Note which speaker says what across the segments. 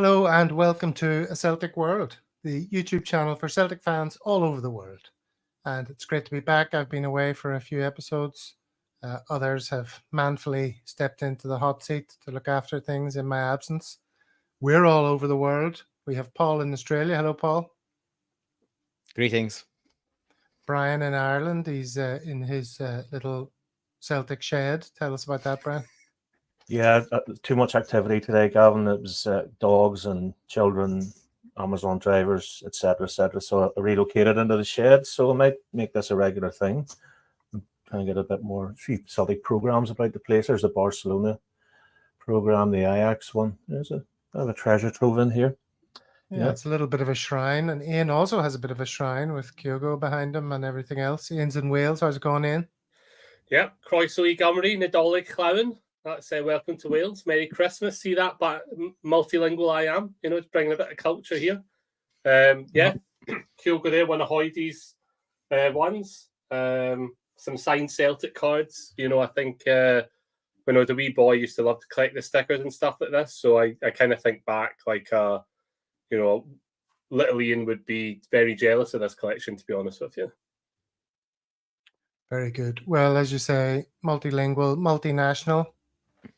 Speaker 1: Hello and welcome to A Celtic World, the YouTube channel for Celtic fans all over the world. And it's great to be back. I've been away for a few episodes. Others have manfully stepped into the hot seat to look after things in my absence. We're all over the world. We have Paul in Australia. Hello, Paul.
Speaker 2: Greetings.
Speaker 1: Brian in Ireland. He's in his little Celtic shed. Tell us about that, Brian.
Speaker 3: Yeah, too much activity today, Gavin. It was dogs and children, Amazon drivers, etc., etc. So I relocated into the shed. So I might make this a regular thing. I'm trying to get a bit more Celtic programs about the place. There's the Barcelona program, the Ajax one. There's a bit of a treasure trove in here.
Speaker 1: Yeah, it's a little bit of a shrine. And Ian also has a bit of a shrine with Kyogo behind him and everything else. Ian's in Wales. How's it going, Ian?
Speaker 4: Yeah, Croeso I Gymru, Nadolig Llawen. That's welcome to Wales. Merry Christmas. See that, but multilingual I am. You know, it's bringing a bit of culture here. Yeah, Kyogo there, one of Hoidy's ones. Some signed Celtic cards. You know, I think when I was a wee boy, I used to love to collect the stickers and stuff like this. So I kind of think back, like, you know, little Ian would be very jealous of this collection, to be honest with you.
Speaker 1: Very good. Well, as you say, multilingual, multinational.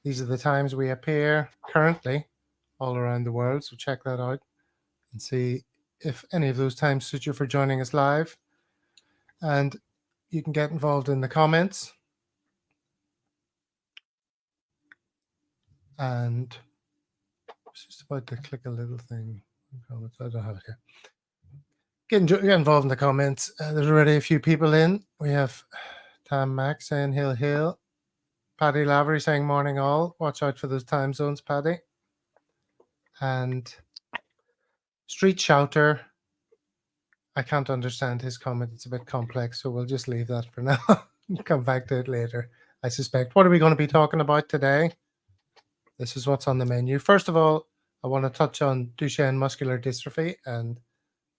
Speaker 1: These are the times we appear currently all around the world. So check that out and see if any of those times suit you for joining us live. And you can get involved in the comments. And I was just about to click a little thing. I don't have it here. Get involved in the comments. There's already a few people in. We have Tam Mac saying hail. Paddy Lavery saying morning all. Watch out for those time zones, Paddy. And Street Shouter. I can't understand his comment. It's a bit complex, so we'll just leave that for now. Come back to it later, I suspect. What are we going to be talking about today? This is what's on the menu. First of all, I want to touch on Duchenne muscular dystrophy and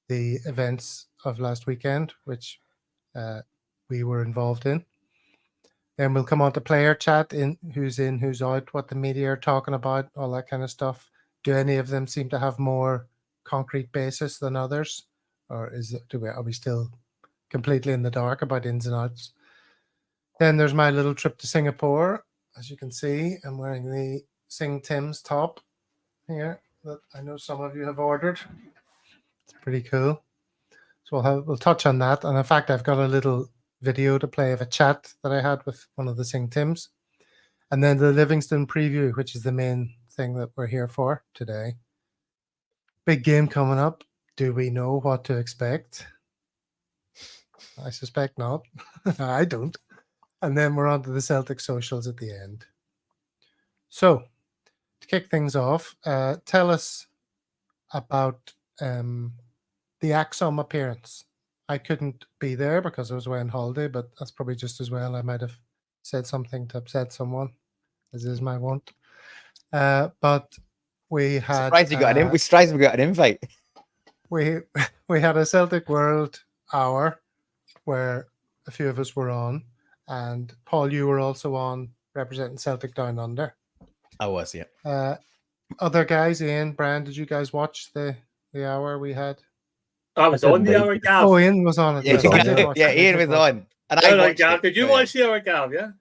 Speaker 1: the events of last weekend, which we were involved in. Then we'll come on to player chat, in, who's out, what the media are talking about, all that kind of stuff. Do any of them seem to have more concrete basis than others? Or are we still completely in the dark about ins and outs? Then there's my little trip to Singapore. As you can see, I'm wearing the Sing Tim's top here that I know some of you have ordered. It's pretty cool. So we'll touch on that. And in fact, I've got a little video to play of a chat that I had with one of the Sing Tims. And then the Livingston preview, which is the main thing that we're here for today. Big game coming up. Do we know what to expect? I suspect not. I don't. And then we're on to the Celtic socials at the end. So, to kick things off, tell us about the Axom appearance. I couldn't be there because I was away on holiday, but that's probably just as well. I might have said something to upset someone, as is my wont. But we had...
Speaker 2: Surprised we got an invite.
Speaker 1: We had a Celtic World hour where a few of us were on, and Paul, you were also on representing Celtic Down Under.
Speaker 2: I was, yeah.
Speaker 1: Other guys, Ian, Brian, did you guys watch the hour we had?
Speaker 4: I was on the hour, Gav.
Speaker 1: Oh, Ian was on it.
Speaker 2: Yeah, Ian was on. And I watched
Speaker 4: Gav.
Speaker 2: it.
Speaker 4: Did you watch the hour, Gav? Yeah.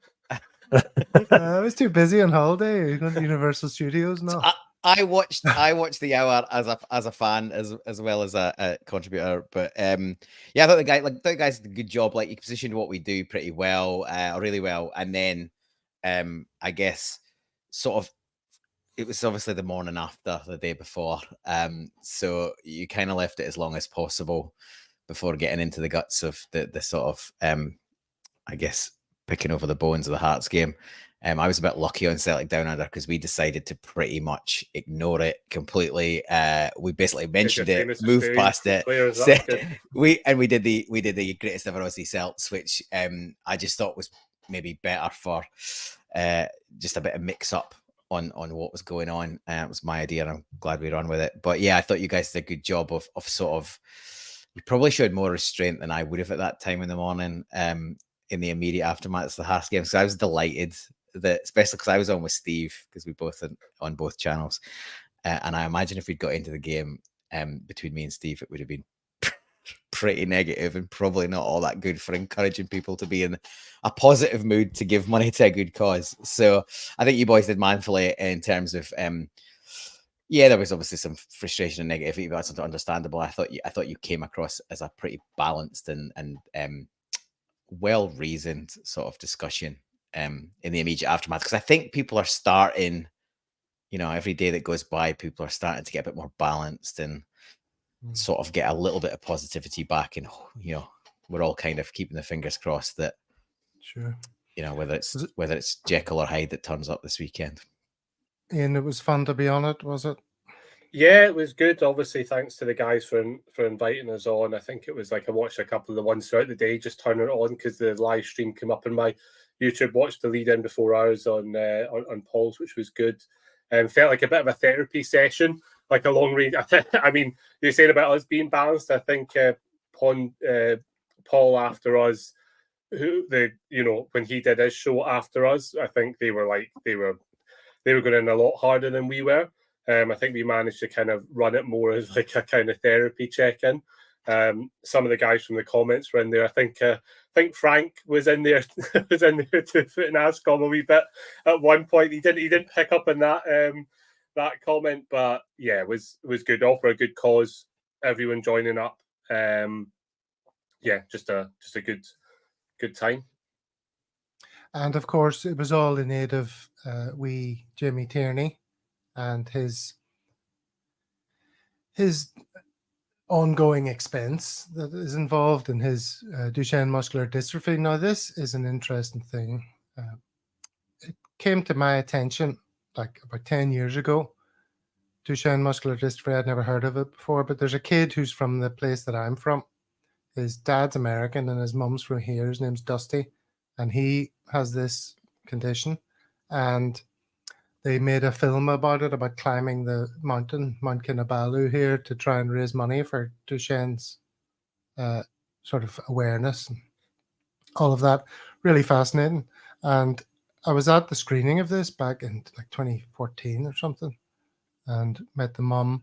Speaker 1: I was too busy on holiday. Going to Universal Studios now.
Speaker 2: I watched the hour as a fan as well as a contributor, but yeah, I thought the guys did a good job. Like, you positioned what we do pretty well, really well, and then I guess sort of it was obviously the morning after the day before, so you kind of left it as long as possible before getting into the guts of the sort of I guess picking over the bones of the Hearts game. I was a bit lucky on Celtic Down Under because we decided to pretty much ignore it completely. We basically mentioned it, moved past it. We did the greatest ever Aussie Celts, which I just thought was maybe better for just a bit of mix up on what was going on. It was my idea, and I'm glad we ran with it. But yeah, I thought you guys did a good job of sort of. You probably showed more restraint than I would have at that time in the morning. In the immediate aftermath of the Hearts game, so I was delighted that, especially because I was on with Steve, because we both on both channels, And I imagine if we'd got into the game between me and Steve, it would have been pretty negative and probably not all that good for encouraging people to be in a positive mood to give money to a good cause. So I think you boys did manfully in terms of yeah, there was obviously some frustration and negativity, but that's understandable. I thought you came across as a pretty balanced and well reasoned sort of discussion in the immediate aftermath, because I think people are starting, you know, every day that goes by, people are starting to get a bit more balanced and sort of get a little bit of positivity back, and you know, we're all kind of keeping the fingers crossed that,
Speaker 1: Sure,
Speaker 2: you know, whether it's Jekyll or Hyde that turns up this weekend.
Speaker 1: Ian, it was fun to be on it, was it?
Speaker 4: Yeah, it was good. Obviously, thanks to the guys for inviting us on. I think it was like I watched a couple of the ones throughout the day, just turning it on because the live stream came up in my YouTube. Watched the lead in before ours on Paul's, which was good. Felt like a bit of a therapy session, like a long read. I mean, you're saying about us being balanced. I think Paul after us, when he did his show after us, I think they were going in a lot harder than we were. I think we managed to kind of run it more as like a kind of therapy check-in. Some of the guys from the comments were in there. I think Frank was in there to foot and Ascom a wee bit at one point. He didn't pick up on that comment, but yeah, it was good. All for a good cause. Everyone joining up. Yeah, just a good time.
Speaker 1: And of course, it was all in aid of Jamie Tierney and his ongoing expense that is involved in his Duchenne muscular dystrophy. Now, this is an interesting thing. It came to my attention like about 10 years ago. Duchenne muscular dystrophy, I'd never heard of it before, but there's a kid who's from the place that I'm from. His dad's American and his mum's from here. His name's Dusty, and he has this condition. And they made a film about it, about climbing the mountain, Mount Kinabalu here, to try and raise money for Duchenne's sort of awareness and all of that. Really fascinating. And I was at the screening of this back in like 2014 or something, and met the mum,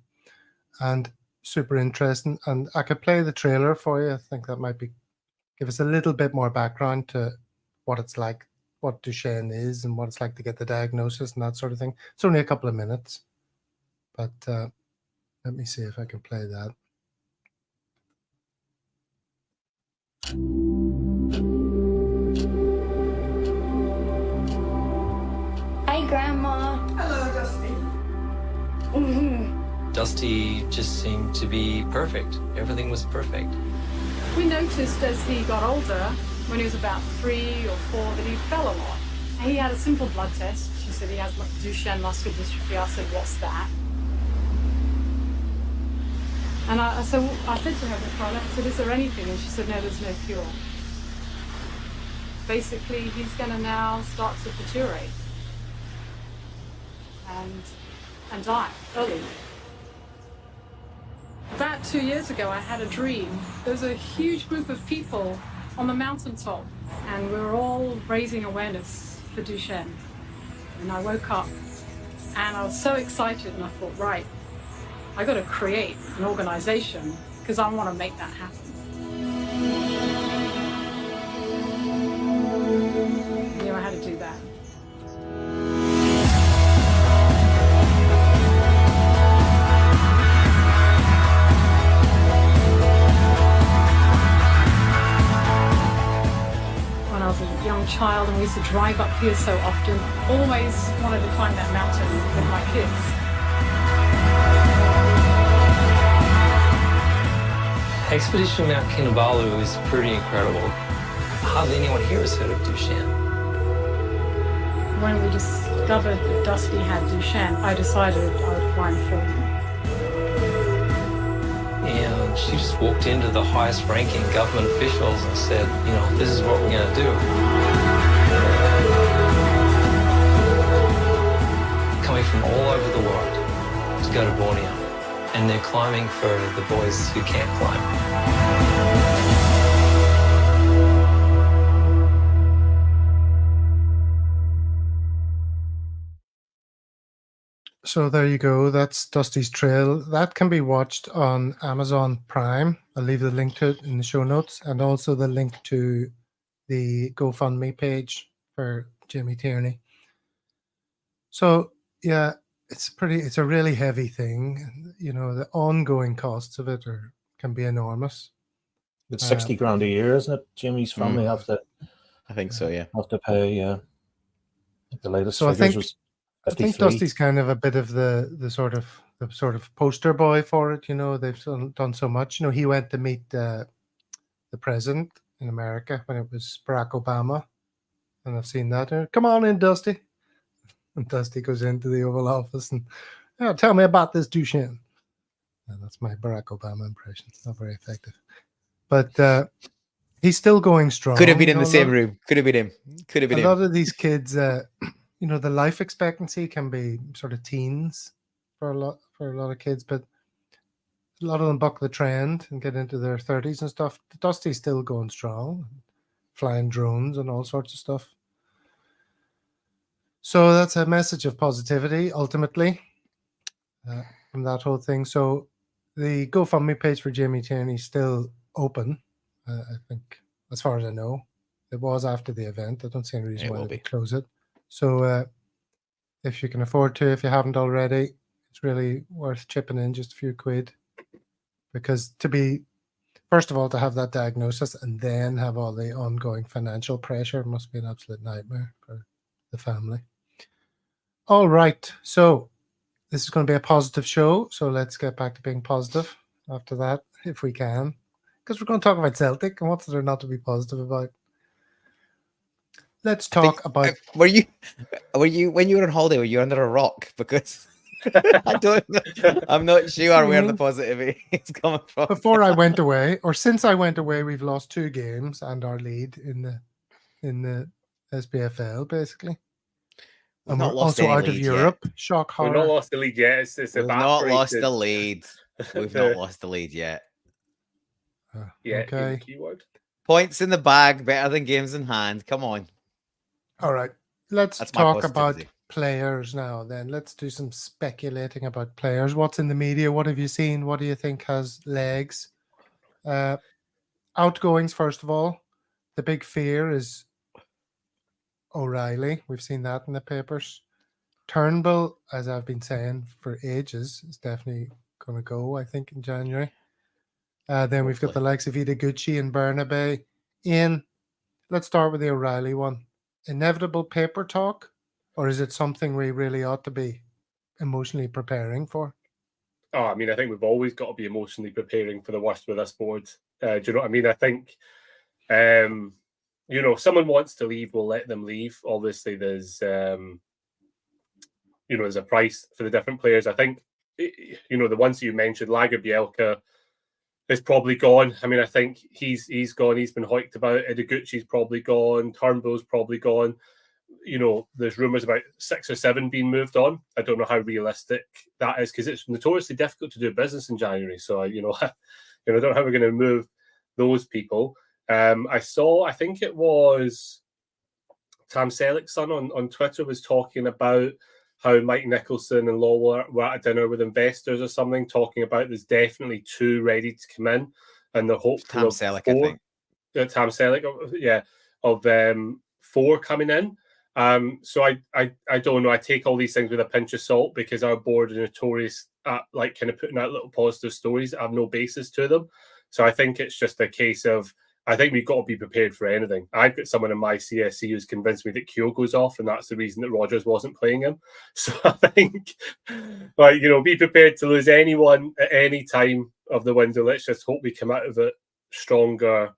Speaker 1: and super interesting. And I could play the trailer for you. I think that might give us a little bit more background to what it's like, what Duchenne is, and what it's like to get the diagnosis and that sort of thing. It's only a couple of minutes, but let me see if I can play that.
Speaker 5: Hi, Grandma.
Speaker 6: Hello, Dusty.
Speaker 7: Dusty just seemed to be perfect. Everything was perfect.
Speaker 6: We noticed as he got older, when he was about 3 or 4, that he fell a lot. He had a simple blood test. She said he has Duchenne muscular dystrophy. I said, what's that? And I said to her before I left, I said, is there anything? And she said, no, there's no cure. Basically, he's going to now start to deteriorate and die early. About 2 years ago, I had a dream. There was a huge group of people on the mountaintop, and we were all raising awareness for Duchenne. And I woke up, and I was so excited, and I thought, right, I got to create an organization because I want to make that happen. I knew I had to do that. When I was a young child and we used to drive up here so often, always wanted to climb that mountain with my kids.
Speaker 7: Expedition Mount Kinabalu is pretty incredible. Hardly anyone here has heard of Duchenne.
Speaker 6: When we discovered that Dusty had Duchenne, I decided I would climb for him.
Speaker 7: And she just walked into the highest ranking government officials and said, you know, this is what we're going to do. Coming from all over the world to go to Borneo. And they're climbing for the boys who can't climb.
Speaker 1: So there you go. That's Dusty's Trail. That can be watched on Amazon Prime. I'll leave the link to it in the show notes, and also the link to the GoFundMe page for Jimmy Tierney. So yeah, it's a really heavy thing. You know, the ongoing costs of it can be enormous.
Speaker 3: It's 60 grand a year, isn't it? Jimmy's family have to.
Speaker 2: I think so. Yeah.
Speaker 3: Have to pay. Yeah. The latest
Speaker 1: So
Speaker 3: figures was
Speaker 1: I think
Speaker 3: 53.
Speaker 1: Dusty's kind of a bit of the sort of poster boy for it. You know, they've done so much. You know, he went to meet the president in America when it was Barack Obama, and I've seen that. Come on in, Dusty. And Dusty goes into the Oval Office and tell me about this Duchenne. And that's my Barack Obama impression. It's not very effective, but he's still going strong.
Speaker 2: Could have been in the same room. Could have been him. Could have been him.
Speaker 1: A lot of these kids, you know, the life expectancy can be sort of teens for a lot of kids, but a lot of them buck the trend and get into their 30s and stuff. Dusty's still going strong, flying drones and all sorts of stuff. So that's a message of positivity, ultimately, from that whole thing. So the GoFundMe page for Jamie Tierney is still open, I think, as far as I know. It was after the event. I don't see any reason why they would close it. So if you can afford to, if you haven't already, it's really worth chipping in just a few quid. Because first of all, to have that diagnosis and then have all the ongoing financial pressure must be an absolute nightmare for the family. All right. So this is going to be a positive show. So let's get back to being positive after that, if we can. Because we're going to talk about Celtic, and what's there not to be positive about? Let's talk about.
Speaker 2: Were you when you were on holiday? Were you under a rock? Because I don't know. I'm not sure where the positivity is coming from.
Speaker 1: Before I went away, or since I went away, we've lost 2 games and our lead in the SPFL, basically.
Speaker 2: We've
Speaker 1: And
Speaker 2: not
Speaker 1: we're
Speaker 2: lost
Speaker 1: also
Speaker 2: any
Speaker 1: out of
Speaker 2: lead
Speaker 1: Europe.
Speaker 2: yet.
Speaker 1: Shock horror.
Speaker 4: We've not lost the lead yet. It's
Speaker 2: We've not lost the lead. We've not lost the lead yet.
Speaker 4: Yeah,
Speaker 1: okay.
Speaker 4: Keyword.
Speaker 2: Points in the bag, better than games in hand. Come on.
Speaker 1: All right. Let's
Speaker 2: That's my
Speaker 1: talk about
Speaker 2: positivity.
Speaker 1: players now. Then let's do some speculating about players. What's in the media? What have you seen? What do you think has legs? Outgoings, first of all. The big fear is O'Reilly. We've seen that in the papers. Turnbull, as I've been saying for ages, is definitely going to go, I think, in January. Then we've got the likes of Itaguchi and Burnaby. Ian, let's start with the O'Reilly one. Inevitable paper talk, or is it something we really ought to be emotionally preparing for?
Speaker 4: Oh, I mean, I think we've always got to be emotionally preparing for the worst with this board. Do you know what I mean? I think, you know, if someone wants to leave, we'll let them leave. Obviously, there's, you know, there's a price for the different players. I think, you know, the ones that you mentioned, Lagerbielke is probably gone. I mean, I think he's gone. He's been hiked about. Itaguchi's probably gone. Turnbull's probably gone. You know, there's rumours about 6 or 7 being moved on. I don't know how realistic that is because it's notoriously difficult to do business in January. So, you know, I don't know how we're going to move those people. I think it was Tam Selleck's son on Twitter was talking about how Mike Nicholson and Law were at a dinner with investors or something, talking about there's definitely 2 ready to come in, and they're hopeful
Speaker 2: Tam
Speaker 4: of
Speaker 2: Selleck,
Speaker 4: 4.
Speaker 2: I think.
Speaker 4: Tam Selleck, yeah, of 4 coming in. So I don't know. I take all these things with a pinch of salt because our board is notorious at like kind of putting out little positive stories that have no basis to them. So I think it's just a case of, I think we've got to be prepared for anything. I've got someone in my CSC who's convinced me that Kyo goes off, and that's the reason that Rodgers wasn't playing him. So I think, like, you know, be prepared to lose anyone at any time of the window. Let's just hope we come out of it stronger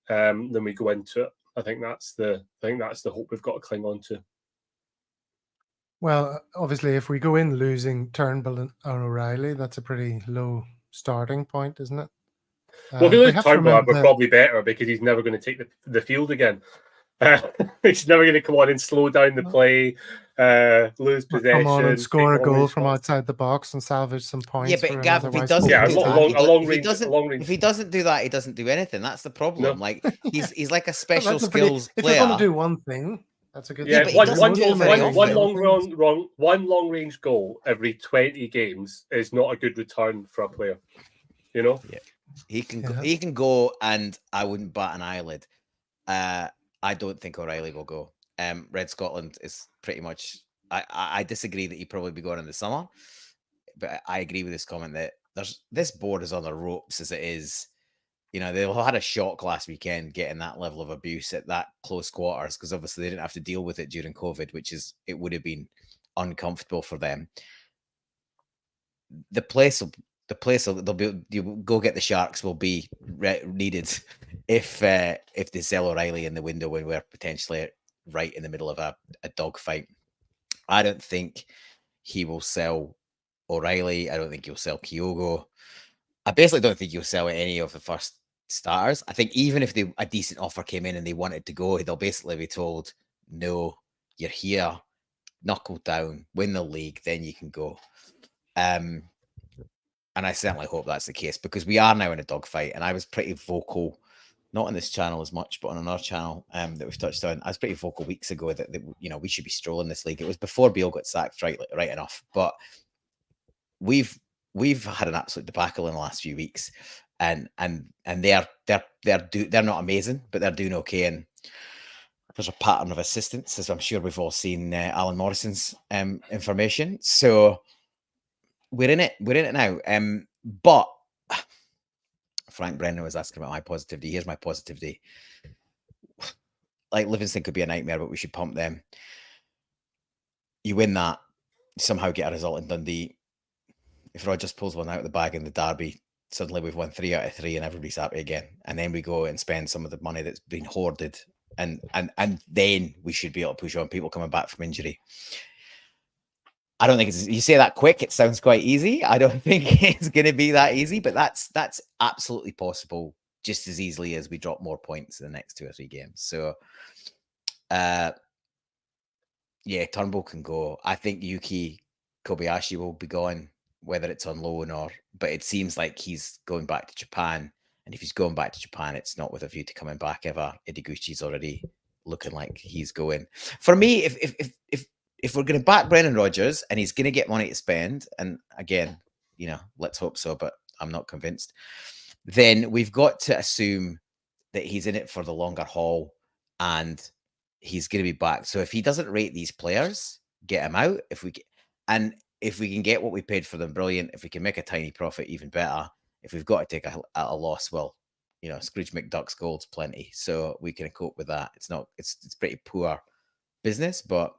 Speaker 4: than we go into it. I think that's the hope we've got to cling on to.
Speaker 1: Well, obviously, if we go in losing Turnbull and O'Reilly, that's a pretty low starting point, isn't it?
Speaker 4: Well, if we lose Turnbull, we're probably better because he's never going to take the field again. He's never going to come on and slow down the play, lose possession,
Speaker 1: come on and score a goal from outside the box and salvage some points.
Speaker 2: Yeah, but Gav, if he doesn't if he doesn't do that, he doesn't do anything. That's the problem. No. Like he's like a special skills player.
Speaker 1: If you're going to do one thing, That's a good.
Speaker 4: Yeah,
Speaker 2: but he
Speaker 4: one
Speaker 2: doesn't do it very often.
Speaker 4: one long range goal every 20 games is not a good return for a player. You know.
Speaker 2: Yeah. He can go, and I wouldn't bat an eyelid. I don't think O'Reilly will go. Red Scotland is pretty much. I disagree that he'd probably be going in the summer, but I agree with this comment that this board is on the ropes as it is. You know, they had a shock last weekend getting that level of abuse at that close quarters because obviously they didn't have to deal with it during COVID, it would have been uncomfortable for them. The place they'll be. You go get the Sharks will be needed if they sell O'Reilly in the window when we're potentially right in the middle of a dogfight. I don't think he will sell O'Reilly. I don't think he'll sell Kyogo. I basically don't think he'll sell any of the first starters. I think even if a decent offer came in and they wanted to go, they'll basically be told, "No, you're here, knuckle down, win the league, then you can go." And I certainly hope that's the case because we are now in a dogfight. And I was pretty vocal, not on this channel as much, but on another channel that we've touched on. I was pretty vocal weeks ago that we should be strolling this league. It was before Beale got sacked, right enough. But we've had an absolute debacle in the last few weeks, and they're not amazing, but they're doing okay. And there's a pattern of assistance, as I'm sure we've all seen Alan Morrison's information. So we're in it now. But Frank Brennan was asking about my positivity. Here's my positivity. Like Livingston could be a nightmare, but we should pump them. You win that, somehow get a result in Dundee. If Rodgers pulls one out of the bag in the derby, suddenly we've won 3 out of 3 and everybody's happy again. And then we go and spend some of the money that's been hoarded. And then we should be able to push on people coming back from injury. I don't think you say that quick. It sounds quite easy. I don't think it's going to be that easy, but that's absolutely possible just as easily as we drop more points in the next 2 or 3 games. So, yeah, Turnbull can go. I think Yuki Kobayashi will be going, whether it's on loan but it seems like he's going back to Japan. And if he's going back to Japan, it's not with a view to coming back ever. Ideguchi's already looking like he's going. For me, if we're going to back Brendan Rodgers and he's going to get money to spend, and again, let's hope so, but I'm not convinced, then we've got to assume that he's in it for the longer haul and he's going to be back. So if he doesn't rate these players, get him out. If we can get what we paid for them, brilliant. If we can make a tiny profit, even better. If we've got to take a loss, well, Scrooge McDuck's gold's plenty, so we can cope with that. It's pretty poor business, but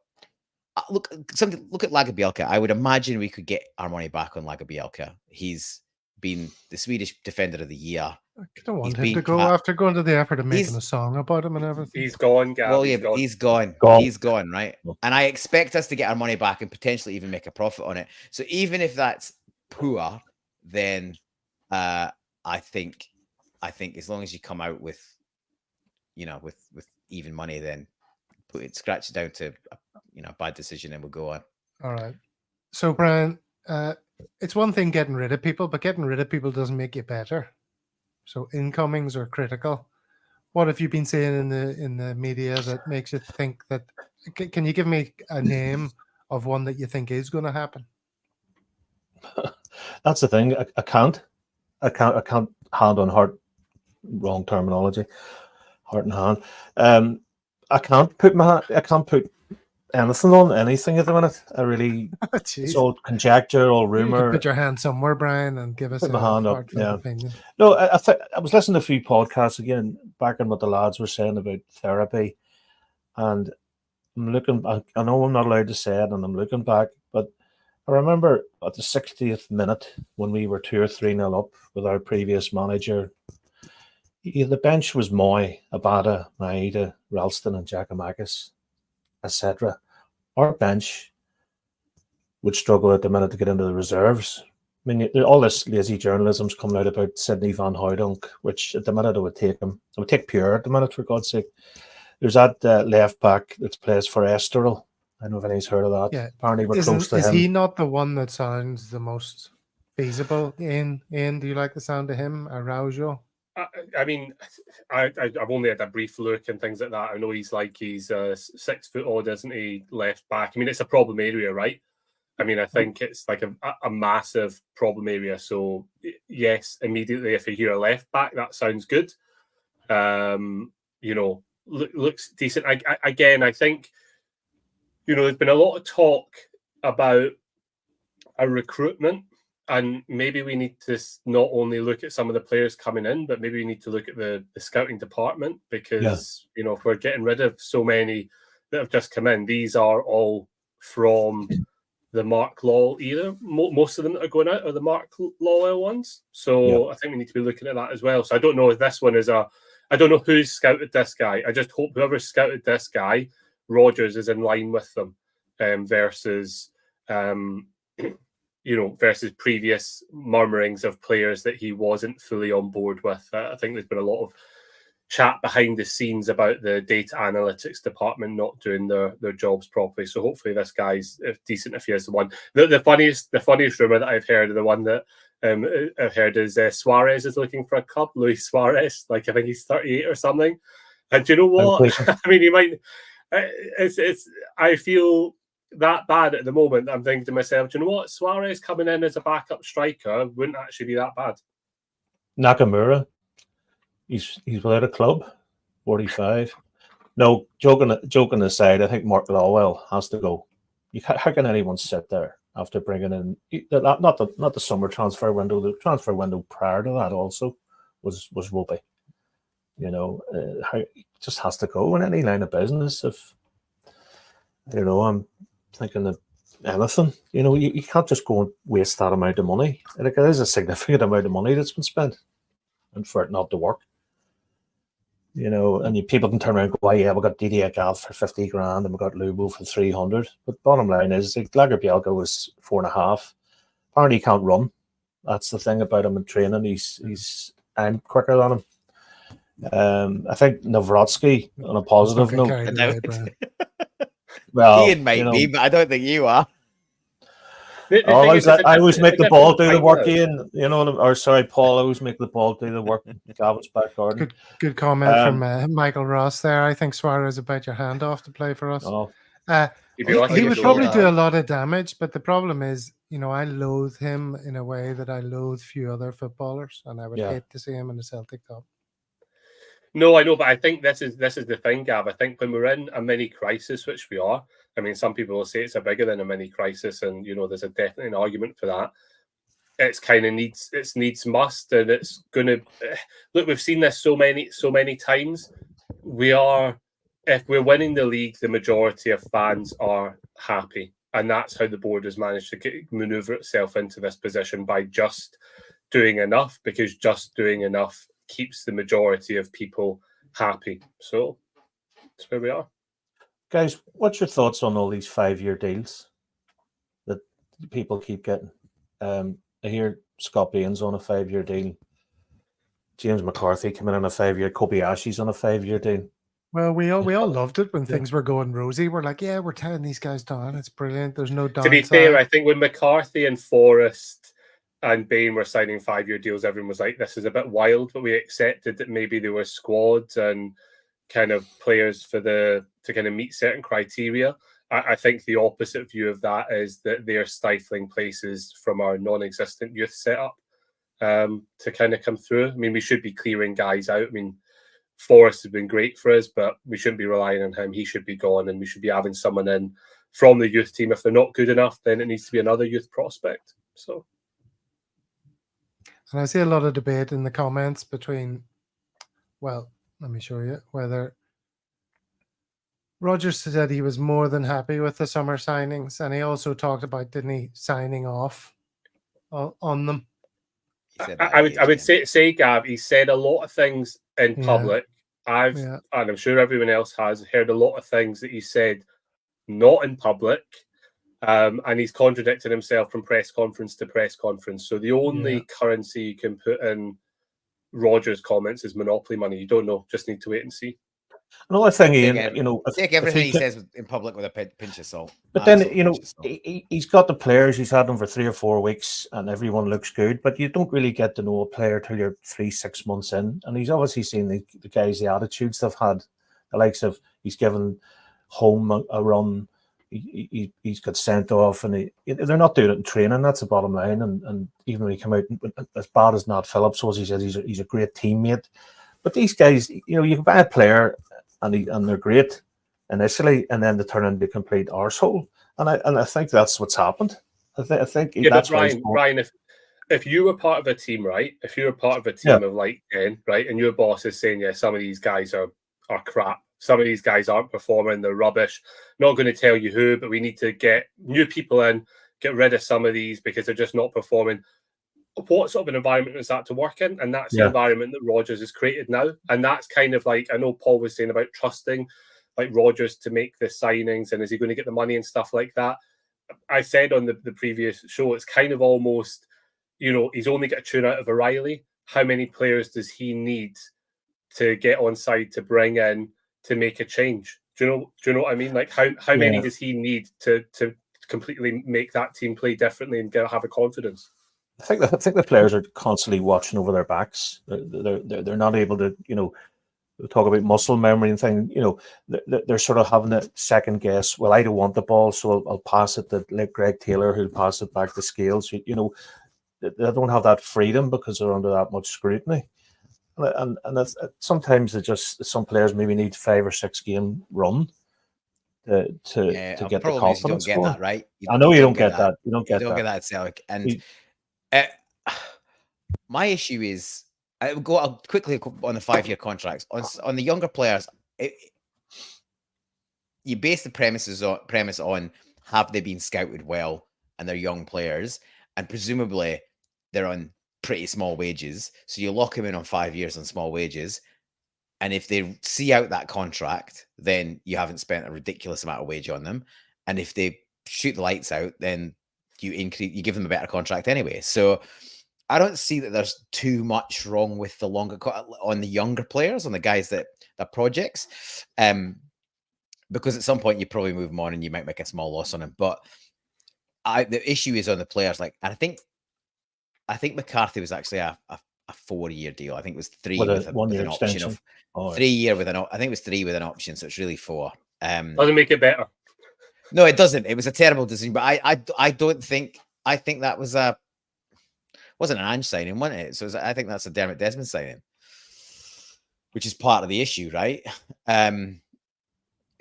Speaker 2: look at Lagerbielke. I would imagine we could get our money back on Lagerbielke. He's been the Swedish Defender of the Year.
Speaker 1: I don't want him to go after going to the effort of making a song about him and everything.
Speaker 4: He's gone, Gav.
Speaker 2: Well, yeah, but he's gone. He's gone, right? And I expect us to get our money back and potentially even make a profit on it. So even if that's poor, then I think as long as you come out with, with even money, then scratch it down to a bad decision and we'll go on.
Speaker 1: All right. So Brian, it's one thing getting rid of people, but getting rid of people doesn't make you better. So incomings are critical. What have you been saying in the media that makes you think that? Can you give me a name of one that you think is going to happen?
Speaker 3: That's the thing. I can't hand on heart. Wrong terminology. Heart and hand. I can't put anything on anything at the minute. I really, it's all conjecture, all rumor.
Speaker 1: You put your hand somewhere, Brian, and give us
Speaker 3: my hand up. Yeah.
Speaker 1: Opinion.
Speaker 3: No, I was listening to a few podcasts again, back on what the lads were saying about therapy, and I'm looking. I know I'm not allowed to say it, and I'm looking back, but I remember at the 60th minute when we were 2 or 3-0 up with our previous manager. The bench was Moy, Abada, Maeda, Ralston, and Giacomakis, etc. Our bench would struggle at the minute to get into the reserves. I mean, all this lazy journalism's coming out about Sidney van Hooydonk, which at the minute it would take him. It would take Pure at the minute, for God's sake. There's that left back that plays for Estoril. I don't know if anyone's heard of that. Yeah. Apparently we're close to him.
Speaker 1: Is he not the one that sounds the most feasible? Ian, do you like the sound of him? Araujo?
Speaker 4: I mean, I've only had a brief look and things like that. I know he's 6 foot odd, isn't he? Left back. I mean, it's a problem area, right? I mean, I think it's like a massive problem area. So yes, immediately if you hear a left back, that sounds good. You know, looks decent. Again, I think, you know, there's been a lot of talk about a recruitment. And maybe we need to not only look at some of the players coming in, but maybe we need to look at the scouting department, because, you know, if we're getting rid of so many that have just come in, these are all from the Mark Law era. Most of them that are going out are the Mark Law ones. So I think we need to be looking at that as well. So I don't know if this one is I don't know who's scouted this guy. I just hope whoever scouted this guy, Rodgers, is in line with them versus... you know, versus previous murmurings of players that he wasn't fully on board with. I think there's been a lot of chat behind the scenes about the data analytics department not doing their jobs properly. So hopefully this guy's decent if he is the one. The funniest rumor that I've heard, the one that I've heard is Suarez is looking for a club. Luis Suarez, like I think he's 38 or something. And do you know what? I mean, he might. I feel that bad at the moment. I'm thinking to myself, do you know what? Suarez coming in as a backup striker wouldn't actually be that bad.
Speaker 3: Nakamura, he's without a club, 45. No, joking aside, I think Mark Lawwell has to go. How can anyone sit there after bringing in not the summer transfer window? The transfer window prior to that also was ropey. You know, he just has to go in any line of business. If you know, I'm thinking of anything, you know, you can't just go and waste that amount of money. Like, it is a significant amount of money that's been spent, and for it not to work, you know, and people can turn around and go, "Why, yeah, we got Didier Gav for 50 grand and we got Lubo for 300." But bottom line is, like, Lagerbielke was 4.5. Apparently, he can't run. That's the thing about him in training. I'm quicker than him. I think Nawrocki, on a positive note. Well,
Speaker 2: Ian might be, but I don't think you are.
Speaker 3: I always make the ball do the work, Ian. You know, or sorry, Paul. I always make the ball do the work. Gavin's back garden.
Speaker 1: Good comment from Michael Ross there. I think Suarez about your handoff to play for us. He would probably do a lot of damage, but the problem is, you know, I loathe him in a way that I loathe few other footballers, and I would hate to see him in the Celtic top.
Speaker 4: No, I know, but I think this is the thing, Gav. I think when we're in a mini crisis, which we are, I mean, some people will say it's a bigger than a mini crisis, and you know, there's definitely an argument for that. It's kind of needs must, and it's gonna look. We've seen this so many times. If we're winning the league, the majority of fans are happy, and that's how the board has managed to maneuver itself into this position, by just doing enough, because just doing enough keeps the majority of people happy. So that's where we are.
Speaker 3: Guys, what's your thoughts on all these 5-year deals that people keep getting? I hear Scott Bain's on a 5-year deal. James McCarthy coming in a 5-year. Kobayashi's on a 5-year deal.
Speaker 1: Well, we all loved it when things were going rosy. We're like, yeah, we're tearing these guys down. It's brilliant. There's no downside.
Speaker 4: To be fair, I think when McCarthy and Forrest and Bain were signing 5-year deals, everyone was like, this is a bit wild, but we accepted that maybe there were squads and kind of players to kind of meet certain criteria. I think the opposite view of that is that they're stifling places from our non-existent youth setup to kind of come through. I mean, we should be clearing guys out. I mean, Forrest has been great for us, but we shouldn't be relying on him. He should be gone, and we should be having someone in from the youth team. If they're not good enough, then it needs to be another youth prospect. So.
Speaker 1: And I see a lot of debate in the comments between, well, let me show you, whether Rodgers said he was more than happy with the summer signings, and he also talked about, didn't he, signing off on them.
Speaker 4: I would say, Gav, he said a lot of things in public. And I'm sure everyone else has heard a lot of things that he said not in public. And he's contradicted himself from press conference to press conference. So the only currency you can put in Rodgers' comments is monopoly money. You don't know. Just need to wait and see.
Speaker 3: Another thing,
Speaker 2: Take,
Speaker 3: Ian, you know,
Speaker 2: take everything he says in public with a pinch of salt.
Speaker 3: But then,
Speaker 2: Absolute
Speaker 3: you know,
Speaker 2: pinch of salt.
Speaker 3: he's got the players. He's had them for 3 or 4 weeks, and everyone looks good. But you don't really get to know a player till you're 3-6 months in. And he's obviously seen the guys, the attitudes they've had. The likes of he's given home a run. He's got sent off, and they're not doing it in training. That's the bottom line. And even when he came out, as bad as Nat Phillips was, he said he's a great teammate. But these guys, you know, you can buy a player, and they're great initially, and then they turn into a complete arsehole. And I think that's what's happened. I think
Speaker 4: yeah,
Speaker 3: that's
Speaker 4: but Brian, if you were part of a team, right? If you were part of a team of like 10, right, and your boss is saying, yeah, some of these guys are crap. Some of these guys aren't performing. They're rubbish. Not going to tell you who, but we need to get new people in, get rid of some of these because they're just not performing. What sort of an environment is that to work in? And that's the environment that Rodgers has created now. And that's kind of like, I know Paul was saying about trusting like Rodgers to make the signings, and is he going to get the money and stuff like that? I said on the previous show, it's kind of almost, you know, he's only got a tune out of O'Reilly. How many players does he need to get on side to bring in to make a change? Do you know what I mean? Like how many does he need to completely make that team play differently and have a confidence?
Speaker 3: I think the players are constantly watching over their backs. They're not able to, you know, talk about muscle memory and thing. You know, they're sort of having a second guess. Well, I don't want the ball, so I'll pass it to like Greg Taylor, who'll pass it back to Scales. You know, they don't have that freedom because they're under that much scrutiny. And that's, sometimes some players maybe need 5 or 6 game run to get the confidence.
Speaker 2: You don't get that, right?
Speaker 3: I know you don't get that. You don't get
Speaker 2: that at Celtic. And my issue is, I'll quickly on the 5-year contracts. On the younger players, you base the premise on have they been scouted well and they're young players, and presumably they're on pretty small wages. So you lock them in on 5 years on small wages. And if they see out that contract, then you haven't spent a ridiculous amount of wage on them. And if they shoot the lights out, then you give them a better contract anyway. So I don't see that there's too much wrong with the on the younger players, on the guys that projects, because at some point you probably move them on and you might make a small loss on them. But the issue is on the players. Like, and I think McCarthy was actually a 4-year deal. I think it was 3 with an option of 3 year with I think it was 3 with an option, so it's really 4.
Speaker 4: Doesn't make it better.
Speaker 2: No, it doesn't. It was a terrible decision, but I don't think, I think that was wasn't an Ange signing, wasn't it? So I think that's a Dermot Desmond signing, which is part of the issue, right?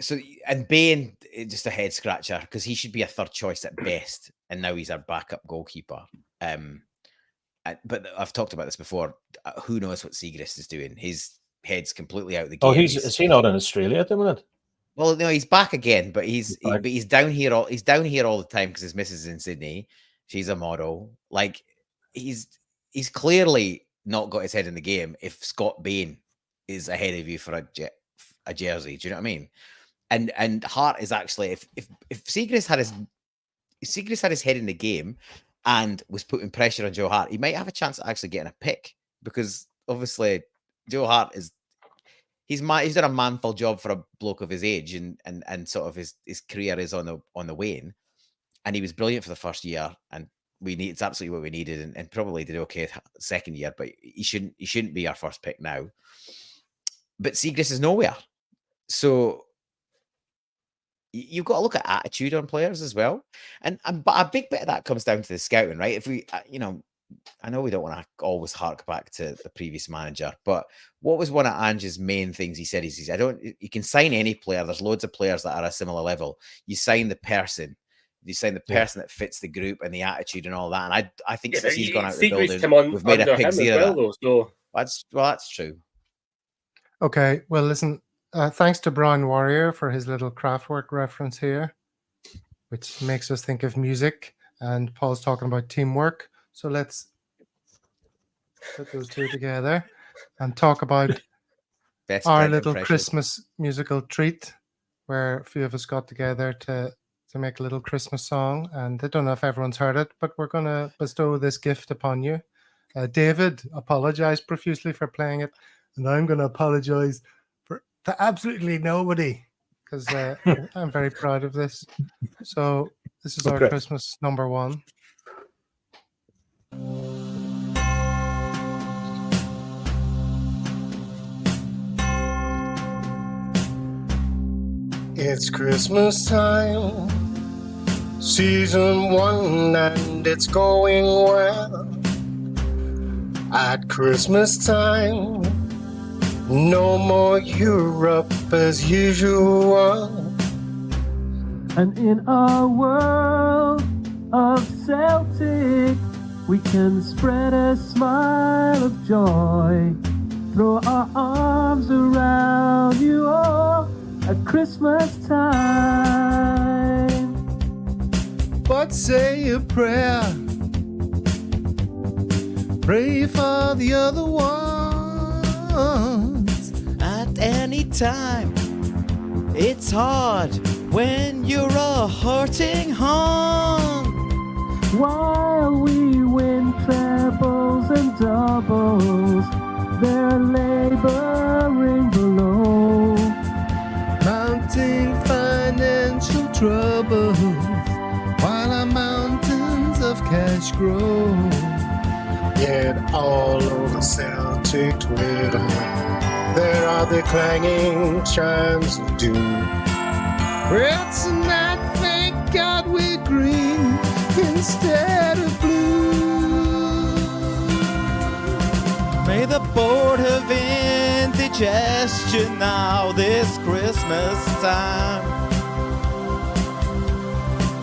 Speaker 2: So, and Bain, just a head scratcher, because he should be a third choice at best, and now he's our backup goalkeeper. But I've talked about this before. Who knows what Siegrist is doing? His head's completely out of the game.
Speaker 3: Oh, is he not in Australia at the minute?
Speaker 2: Well, no, he's back again, but he's down here all the time because his missus is in Sydney. She's a model. Like, he's clearly not got his head in the game if Scott Bain is ahead of you for a jersey. Do you know what I mean? And Hart is actually, if Siegrist had his head in the game and was putting pressure on Joe Hart, he might have a chance of actually getting a pick, because obviously Joe Hart he's done a manful job for a bloke of his age, and sort of his career is on the wane, and he was brilliant for the first year, and it's absolutely what we needed, and probably did okay second year, but he shouldn't be our first pick now. But Siegrist is nowhere, so you've got to look at attitude on players as well, but a big bit of that comes down to the scouting, right? If we, I know we don't want to always hark back to the previous manager, but what was one of Ange's main things he said? He says, you can sign any player. There's loads of players that are a similar level. You sign the person. You sign the person that fits the group and the attitude and all that. And I think since he's gone out of the building, we've made a pig zero. That's true.
Speaker 1: Okay, well, listen, thanks to Brown Warrior for his little Kraftwerk reference here, which makes us think of music, and Paul's talking about teamwork. So let's put those two together and talk about our little Christmas musical treat, where a few of us got together to make a little Christmas song. And I don't know if everyone's heard it, but we're going to bestow this gift upon you. David apologized profusely for playing it, and I'm going to apologize for to absolutely nobody because I'm very proud of this. So this is our
Speaker 3: Okay.
Speaker 1: Christmas number one. It's Christmas time, season 1, and it's going well. At Christmas time, no more Europe as usual.
Speaker 8: And in our world of Celtic, we can spread a smile of joy, throw our arms around you all at Christmas time.
Speaker 1: But say a prayer, pray for the other ones.
Speaker 2: At any time, it's hard when you're a hurting hung.
Speaker 8: While we win trebles and doubles, they're laboring below.
Speaker 1: Mounting financial troubles while our mountains of cash grow. Yet all over Celtic Twitter, there are the clanging chimes of doom. It's not, thank God we're green instead of blue.
Speaker 2: May the board have indigestion now this Christmas time.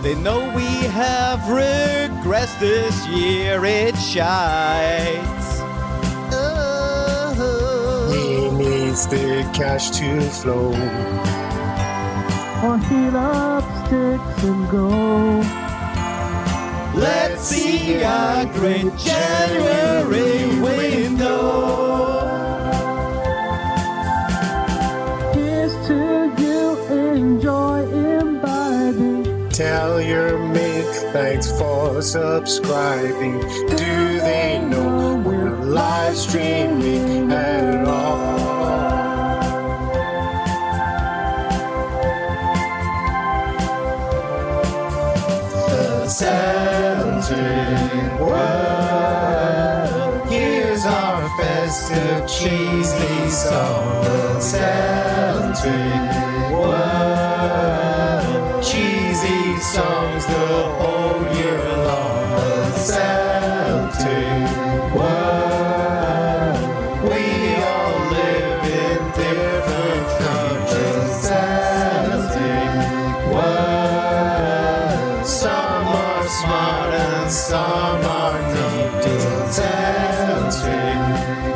Speaker 2: They know we have regressed this year, it shites.
Speaker 1: He needs the cash to flow.
Speaker 8: Or heal up sticks and go.
Speaker 2: Let's see a great January window.
Speaker 8: Here's to you, enjoy imbibing.
Speaker 1: Tell your mate thanks for subscribing. Do they know we're live streaming at all? The Celtic world, here's our festive cheesy song. The Celtic world, cheesy songs the whole year long. The Celtic world, we all live in different countries. Celtic world, some are smart and some are numpty. Celtic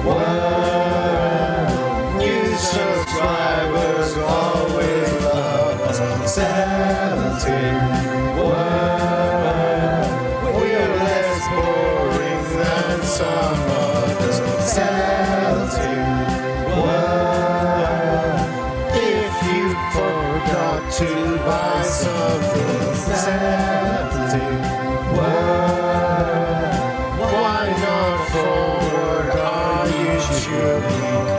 Speaker 1: world, new subscribers always love us. Celtic world, we're less boring than some others. Celtic world, if you forgot to buy something. Celtic world, why not forward our YouTube link?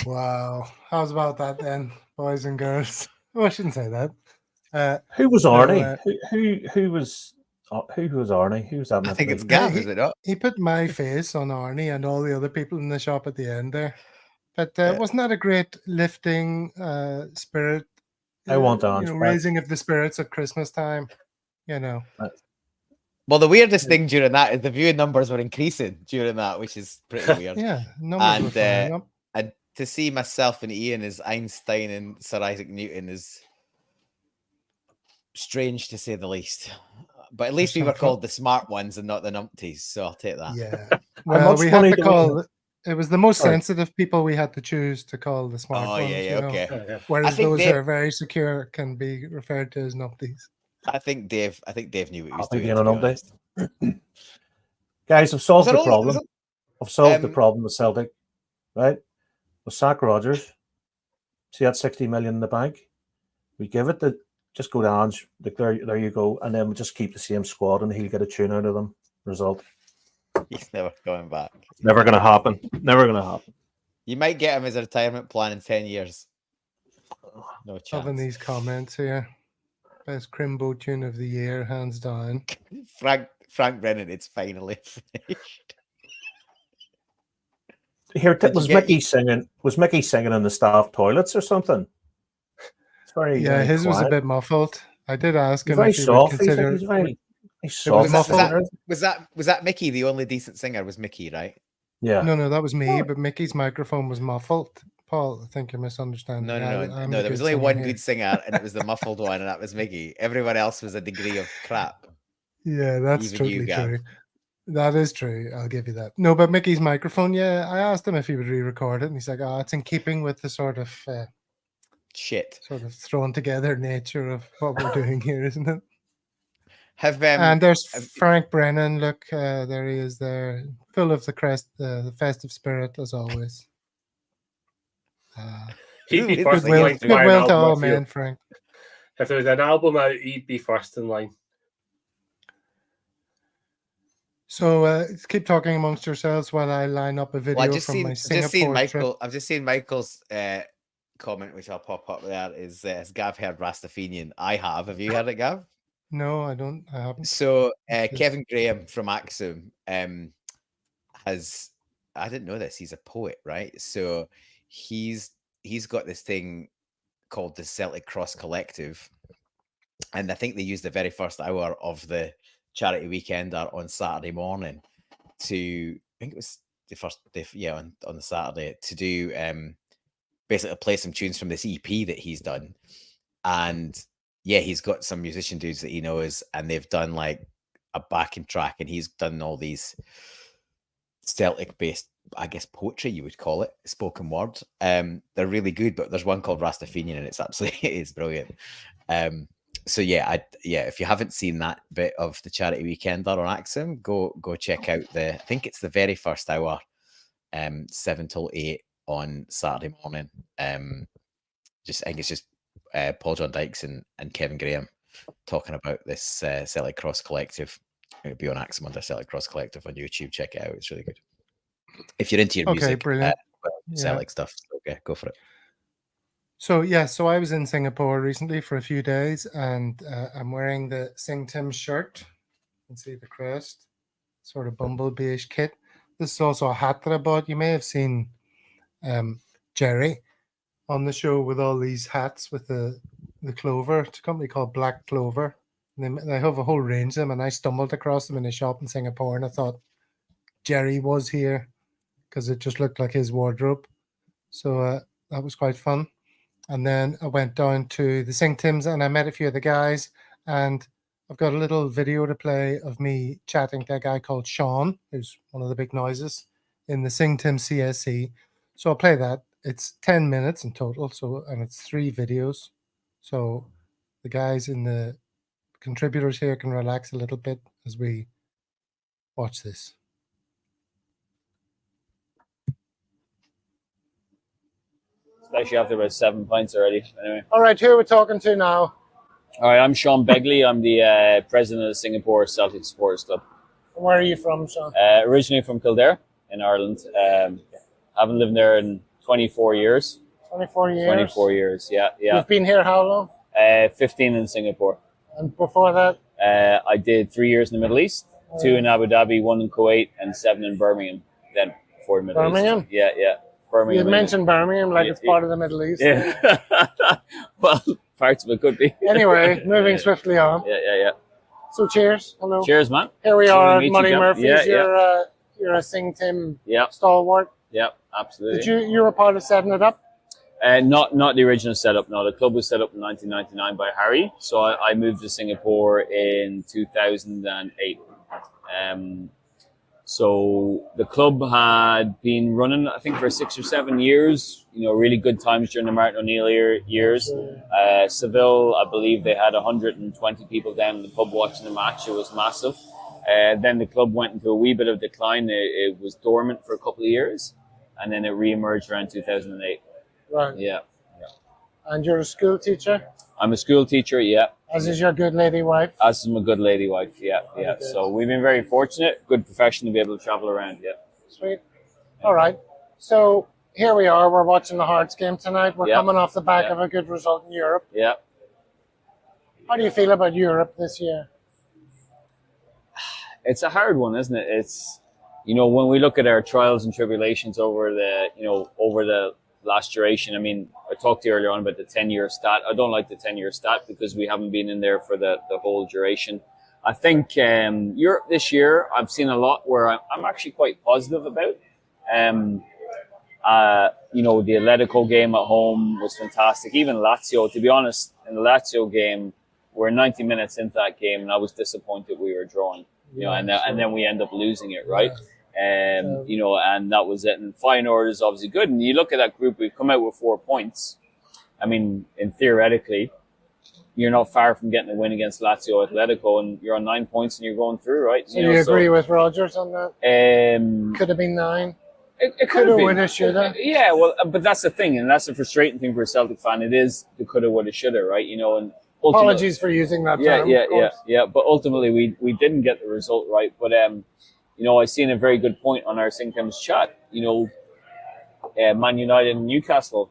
Speaker 1: Wow. How's about that then, boys and girls? Oh, I shouldn't say that.
Speaker 3: Who was
Speaker 1: No,
Speaker 3: Arnie? Who was Arnie? Who was that?
Speaker 2: I think it's
Speaker 1: Yeah,
Speaker 2: Gav, is it not?
Speaker 1: he put my face on Arnie and all the other people in the shop at the end there. But wasn't that a great lifting spirit?
Speaker 3: I want to
Speaker 1: you
Speaker 3: answer
Speaker 1: know,
Speaker 3: that.
Speaker 1: raising of the spirits at Christmas time. You know.
Speaker 2: Well, the weirdest thing during that is the viewing numbers were increasing during that, which is pretty weird.
Speaker 1: Yeah. Numbers were flying up.
Speaker 2: And to see myself and Ian as Einstein and Sir Isaac Newton is strange to say the least. But at least we were called the smart ones and not the numpties, so I'll take that.
Speaker 1: Yeah. Well,
Speaker 3: much
Speaker 1: we
Speaker 3: money
Speaker 1: had to
Speaker 3: do we
Speaker 1: call. It was the most
Speaker 3: Sorry.
Speaker 1: sensitive people we had to choose to call the smart
Speaker 2: Oh,
Speaker 1: ones.
Speaker 2: yeah,
Speaker 1: you know.
Speaker 2: okay.
Speaker 3: Yeah.
Speaker 1: Whereas
Speaker 2: think
Speaker 1: those
Speaker 2: they-
Speaker 1: who are very secure can be referred to as numpties.
Speaker 2: I think Dave knew what he was
Speaker 3: Happy
Speaker 2: doing.
Speaker 3: being
Speaker 2: to
Speaker 3: an
Speaker 2: be
Speaker 3: update.
Speaker 2: honest.
Speaker 3: Guys, I've solved
Speaker 2: Was it
Speaker 3: the
Speaker 2: all-
Speaker 3: problem.
Speaker 2: was it-
Speaker 3: I've solved the
Speaker 2: Um,
Speaker 3: problem with Celtic, right? We sack Rodgers. See that 60 million in the bank? We give it to just go to Ange, like there you go, and then we'll just keep the same squad, and he'll get a tune out of them. Result.
Speaker 2: He's never going back.
Speaker 3: Never going to happen. Never going to happen.
Speaker 2: You might get him as a retirement plan in 10 years. No
Speaker 1: Loving
Speaker 2: chance.
Speaker 1: these comments here. Best Crimbo tune of the year, hands down.
Speaker 2: Frank Brennan, it's finally finished.
Speaker 3: Here,
Speaker 2: Did you
Speaker 3: was
Speaker 2: get-
Speaker 3: Mickey singing? Was Mickey singing in the staff toilets or something? It's very
Speaker 1: Yeah, his was a
Speaker 3: quiet.
Speaker 1: bit muffled. I did ask
Speaker 3: He's
Speaker 1: him
Speaker 3: very
Speaker 1: if he would
Speaker 3: soft.
Speaker 1: consider.
Speaker 3: He's very
Speaker 1: was
Speaker 3: soft.
Speaker 1: muffled.
Speaker 2: Was that Mickey? The only decent singer was Mickey, right?
Speaker 3: Yeah.
Speaker 1: No, that was me. But Mickey's microphone was muffled. Paul, I think you're misunderstanding.
Speaker 2: No.
Speaker 1: I'm
Speaker 2: There
Speaker 1: a
Speaker 2: was
Speaker 1: good
Speaker 2: only
Speaker 1: singer
Speaker 2: one
Speaker 1: here.
Speaker 2: good singer, and it was the muffled one, and that was Mickey. Everyone else was a degree of crap.
Speaker 1: Yeah, that's
Speaker 2: Even you,
Speaker 1: totally
Speaker 2: Gav.
Speaker 1: true. That is true. I'll give you that. No, but Mickey's microphone, yeah, I asked him if he would re-record it, and he's like, "Oh, it's in keeping with the sort of
Speaker 2: Shit.
Speaker 1: thrown together nature of what we're doing here, isn't it?"
Speaker 2: Have
Speaker 1: And there's
Speaker 2: have-
Speaker 1: Frank Brennan. Look, there he is there, full of the festive spirit as always.
Speaker 4: He'd be
Speaker 2: Who
Speaker 4: first in
Speaker 2: is
Speaker 4: line
Speaker 2: this?
Speaker 4: to buy an
Speaker 1: Goodwill to
Speaker 4: album,
Speaker 1: all
Speaker 4: I feel.
Speaker 1: men, Frank.
Speaker 4: If there was an album out, he'd be first in line.
Speaker 1: So keep talking amongst yourselves while I line up a video
Speaker 2: Well, I've just
Speaker 1: from
Speaker 2: seen,
Speaker 1: my
Speaker 2: I've just seen
Speaker 1: Singapore trip.
Speaker 2: Michael. I've just seen Michael's comment, which I'll pop up there. Has Gav heard Rastafarian? I have. Have you heard it, Gav?
Speaker 1: No, I don't. I haven't.
Speaker 2: So
Speaker 1: What's this?
Speaker 2: Kevin Graham from Axum has. I didn't know this. He's a poet, right? So he's got this thing called the Celtic Cross Collective, and I think they used the very first hour of the charity weekender on Saturday morning to. I think it was the first day, on the Saturday to do basically play some tunes from this EP that he's done, and yeah, he's got some musician dudes that he knows, and they've done like a backing track, and he's done all these Celtic based, I guess, poetry you would call it, spoken word. They're really good, but there's one called Rastafarian, and it's absolutely it's brilliant. So yeah, if you haven't seen that bit of the charity weekender on Axum, go check out I think it's the very first hour, 7 till 8 on Saturday morning. I think it's just Paul John Dykes and Kevin Graham talking about this Celtic Cross Collective. It'll be on Axum under Celtic Cross Collective on YouTube. Check it out; it's really good. If you're into your
Speaker 1: Okay,
Speaker 2: music,
Speaker 1: brilliant.
Speaker 2: Celtic stuff, okay, go for it.
Speaker 1: So I was in Singapore recently for a few days, and I'm wearing the Sing Tim shirt. You can see the crest, sort of bumblebee-ish kit. This is also a hat that I bought. You may have seen Jerry on the show with all these hats with the clover. It's a company called Black Clover. And they have a whole range of them, and I stumbled across them in a shop in Singapore, and I thought Jerry was here because it just looked like his wardrobe. So that was quite fun. And then I went down to the Sing Tims and I met a few of the guys. And I've got a little video to play of me chatting to a guy called Sean, who's one of the big noises in the Sing Tim CSC. So I'll play that. It's 10 minutes in total. And it's 3 videos. So the guys in the contributors here can relax a little bit as we watch this.
Speaker 9: Especially after about 7 pints already. Anyway.
Speaker 1: All right, who are we talking to now?
Speaker 9: All right, I'm Sean Begley. I'm the president of the Singapore Celtic Supporters Club.
Speaker 1: Where are you from, Sean?
Speaker 9: Originally from Kildare in Ireland. Haven't lived there in 24 years.
Speaker 1: 24 years.
Speaker 9: 24 years, yeah.
Speaker 1: You've been here how long?
Speaker 9: 15 in Singapore.
Speaker 1: And before that?
Speaker 9: I did 3 years in the Middle East, 2 in Abu Dhabi, 1 in Kuwait, and 7 in Birmingham. Then before the Middle
Speaker 1: Birmingham?
Speaker 9: East. Yeah. Birmingham.
Speaker 1: You mentioned Birmingham like
Speaker 9: Yeah,
Speaker 1: it's part of the Middle East.
Speaker 9: Yeah. Well, parts of it could be.
Speaker 1: Anyway, moving swiftly on.
Speaker 9: Yeah.
Speaker 1: So cheers. Hello.
Speaker 9: Cheers, man.
Speaker 1: Here we
Speaker 9: Lovely
Speaker 1: are
Speaker 9: to
Speaker 1: at
Speaker 9: meet you,
Speaker 1: Money
Speaker 9: Gav.
Speaker 1: Murphy's.
Speaker 9: Yeah.
Speaker 1: You're a Sing Tim
Speaker 9: Yeah.
Speaker 1: stalwart.
Speaker 9: Yeah, absolutely.
Speaker 1: Did you were part of setting it up?
Speaker 9: Not the original setup. No, the club was set up in 1999 by Harry. So I moved to Singapore in 2008. So the club had been running, I think, for 6 or 7 years. Really good times during the Martin O'Neill years. Seville, I believe they had 120 people down in the pub watching the match. It was massive. Then the club went into a wee bit of decline. It was dormant for a couple of years, and then it re-emerged around 2008.
Speaker 1: Right.
Speaker 9: Yeah.
Speaker 1: And you're a school teacher,
Speaker 9: I'm a school teacher, yeah.
Speaker 1: as is your good lady wife.
Speaker 9: As is my good lady wife, yeah. So we've been very fortunate, good profession to be able to travel around, yeah.
Speaker 1: Sweet. All right. So here we are. We're watching the Hearts game tonight. We're coming off the back of a good result in Europe.
Speaker 9: Yeah.
Speaker 1: How do you feel about Europe this year?
Speaker 9: It's a hard one, isn't it? It's, when we look at our trials and tribulations over the last duration, I mean, I talked to you earlier on about the 10-year stat. I don't like the 10-year stat because we haven't been in there for the whole duration. I think Europe this year, I've seen a lot where I'm actually quite positive about. The Atletico game at home was fantastic. Even Lazio, to be honest, in the Lazio game, we're 90 minutes into that game, and I was disappointed we were drawing. And then we end up losing it, right? And that was it. And Feyenoord is obviously good. And you look at that group, we've come out with 4 points. I mean, theoretically, you're not far from getting a win against Lazio Atletico, and you're on 9 points and you're going through, right?
Speaker 1: So you agree with Rodgers on that? Could have been 9.
Speaker 9: It
Speaker 1: could have, would have, should have.
Speaker 9: Yeah, well, but that's the thing, and that's the frustrating thing for a Celtic fan. It is the coulda, woulda, shoulda, right? And
Speaker 1: apologies for using that term.
Speaker 9: Yeah. But ultimately, we didn't get the result right. But I seen a very good point on our Synctem's chat. Man United and Newcastle,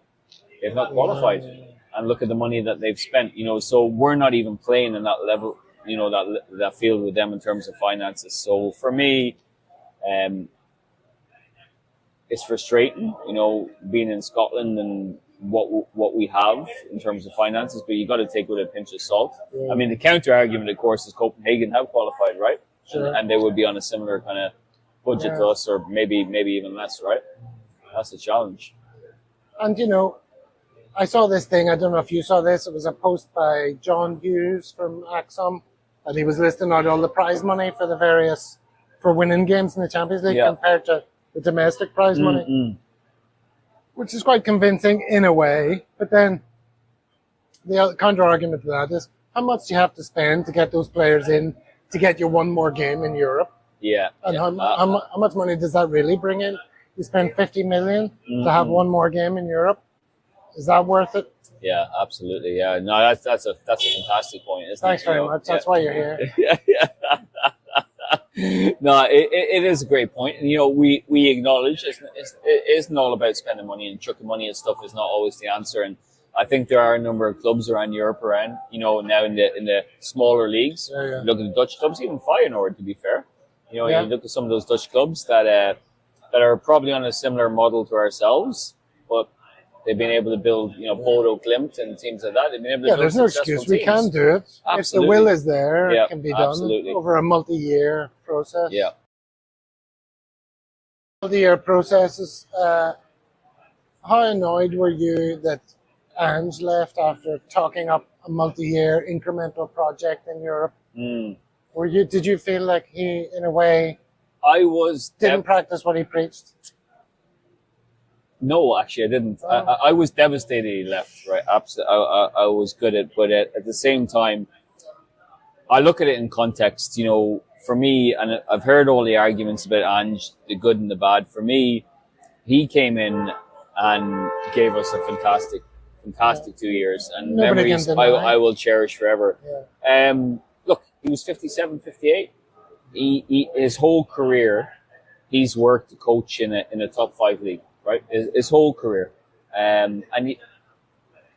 Speaker 9: they've not qualified, and look at the money that they've spent. So we're not even playing in that level. That field with them in terms of finances. So for me, it's frustrating, being in Scotland and what we have in terms of finances, but you got to take it with a pinch of salt. Yeah. I mean, the counter argument, of course, is Copenhagen have qualified, right? Sure. And they would be on a similar kind of budget to us, or maybe even less, right? That's the challenge.
Speaker 1: And I saw this thing. I don't know if you saw this. It was a post by John Hughes from Axom, and he was listing out all the prize money for winning games in the Champions League compared to the domestic prize money, which is quite convincing in a way. But then the counter argument to that is, how much do you have to spend to get those players in to get you one more game in Europe?
Speaker 9: Yeah.
Speaker 1: And how much money does that really bring in? You spend 50 million to have one more game in Europe. Is that worth it?
Speaker 9: Yeah, absolutely. Yeah. No, that's a fantastic point.
Speaker 1: Thanks very much. That's why you're here.
Speaker 9: Yeah. No, it is a great point. We acknowledge it isn't all about spending money, and chucking money at stuff is not always the answer. And I think there are a number of clubs around Europe now in the smaller leagues. Yeah. Look at the Dutch clubs, even Feyenoord, to be fair. You look at some of those Dutch clubs that are probably on a similar model to ourselves, but they've been able to build, Bodo Glimt and teams like that. They've been able to build
Speaker 1: there's no excuse.
Speaker 9: Teams.
Speaker 1: We can do it. Absolutely. If the will is there, it can be done over a multi-year process.
Speaker 9: Yeah.
Speaker 1: Multi-year processes. How annoyed were you that Ange left after talking up a multi-year incremental project in Europe? Did you feel like he, in a way, didn't practice what he preached?
Speaker 9: No, actually, I didn't. I was devastated he left. Right, absolutely. I was good but at the same time, I look at it in context. For me, and I've heard all the arguments about Ange, the good and the bad. For me, he came in and gave us a fantastic 2 years, and memories I will cherish forever. Yeah. Look, he was 57, 58. His whole career, he's worked to coach in a top 5 league. Right, his whole career, and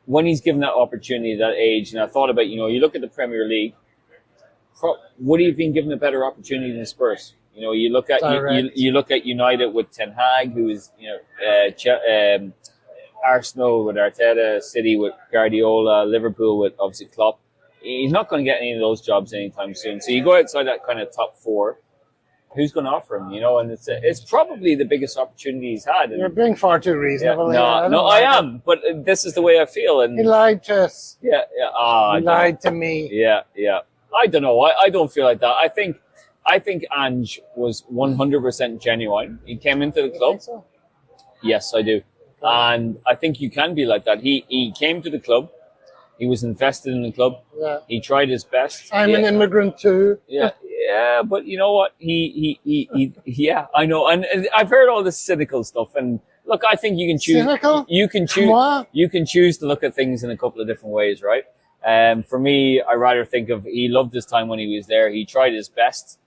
Speaker 9: when he's given that opportunity at that age, and I thought about, you look at the Premier League, would he have been given a better opportunity than Spurs? You look at United with Ten Hag, who is Arsenal with Arteta, City with Guardiola, Liverpool with obviously Klopp. He's not going to get any of those jobs anytime soon. So you go outside that kind of top 4. Who's going to offer him, and it's probably the biggest opportunity he's had.
Speaker 1: You're being far too reasonable.
Speaker 9: I am, but this is the way I feel. And
Speaker 1: he lied to us.
Speaker 9: Yeah.
Speaker 1: He lied to me.
Speaker 9: Yeah. I don't know. I don't feel like that. I think Ange was 100% genuine. He came into the club.
Speaker 1: Think so?
Speaker 9: Yes, I do. And I think you can be like that. He came to the club. He was invested in the club. Yeah. He tried his best.
Speaker 1: I'm an immigrant too.
Speaker 9: Yeah, but you know what? I know. And I've heard all this cynical stuff, and look, I think you can choose.
Speaker 1: Cynical?
Speaker 9: You can choose.
Speaker 1: Moi?
Speaker 9: You can choose to look at things in a couple of different ways, right? For me, I rather think of he loved his time when he was there. He tried his best,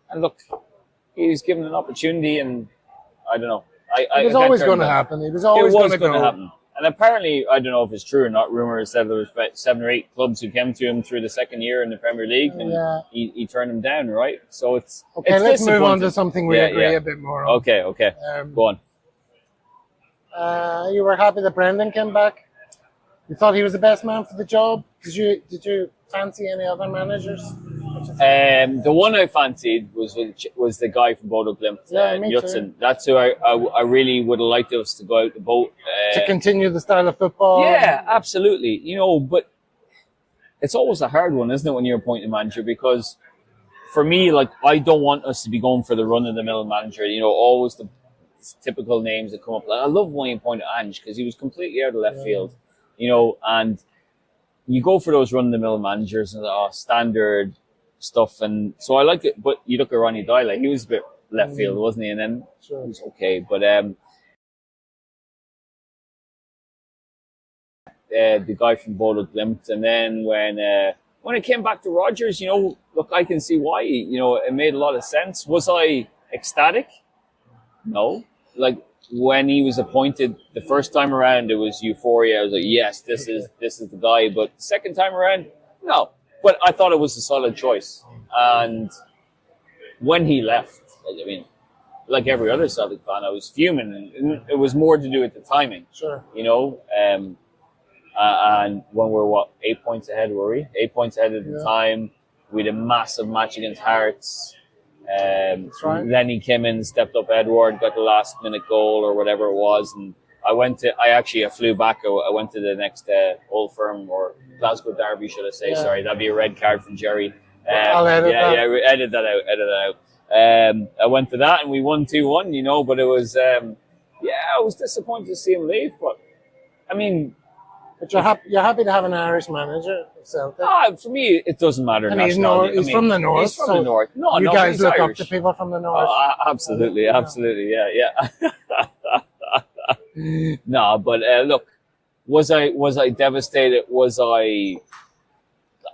Speaker 9: and look, he was given an opportunity, and I don't know.
Speaker 1: It was always going to happen. It was always going to go.
Speaker 9: Happen. And apparently, I don't know if it's true or not. Rumors said there was about 7 or 8 clubs who came to him through the second year in the Premier League, and he turned them down, right? So it's
Speaker 1: okay.
Speaker 9: It's
Speaker 1: let's move on to something we agree a bit more on.
Speaker 9: Okay. Go on.
Speaker 1: You were happy that Brendan came back. You thought he was the best man for the job. Did you fancy any other managers?
Speaker 9: The one I fancied was the guy from Bodo Glimt, Jutsen. That's who I really would have liked us to go out the boat.
Speaker 1: To continue the style of football?
Speaker 9: Yeah, absolutely. You know, but it's always a hard one, isn't it, when you're appointing a manager? Because for me, like, I don't want us to be going for the run-of-the-mill manager. You know, always the typical names that come up. Like, I love when you appointed Ange because he was completely out of left field. You know, and you go for those run-of-the-mill managers and standard stuff, and so I like it. But you look at Ronnie Dyla, he was a bit left field, wasn't he? And then he was okay, but the guy from Bodo Glimt, and then when it came back to Rodgers, you know, look, I can see why. You know, it made a lot of sense. Was I ecstatic? No. Like, when he was appointed the first time around, it was euphoria. I was like, yes, this is the guy. But the second time around, no. But I thought it was a solid choice. And when he left, I mean, like every other Celtic fan, I was fuming. And it was more to do with the timing.
Speaker 1: Sure.
Speaker 9: You know, and when we're 8 points ahead, were we? 8 points ahead at the time. We had a massive match against Hearts. Then he came in, stepped up Edward, got the last minute goal or whatever it was, and I flew back. I went to the next Old Firm or Glasgow Derby, should I say? Sorry, that'd be a red card from Jerry.
Speaker 1: I'll edit that.
Speaker 9: Edit that out. I went to that and we won 2-1. You know, but it was I was disappointed to see him leave. But I mean,
Speaker 1: but you're happy to have an Irish manager at Celtic?
Speaker 9: For me, it doesn't matter.
Speaker 1: And he's from the north.
Speaker 9: He's from the north. No,
Speaker 1: you guys look
Speaker 9: Irish.
Speaker 1: up to people from the north.
Speaker 9: Absolutely, yeah. No, but look, was I devastated? Was I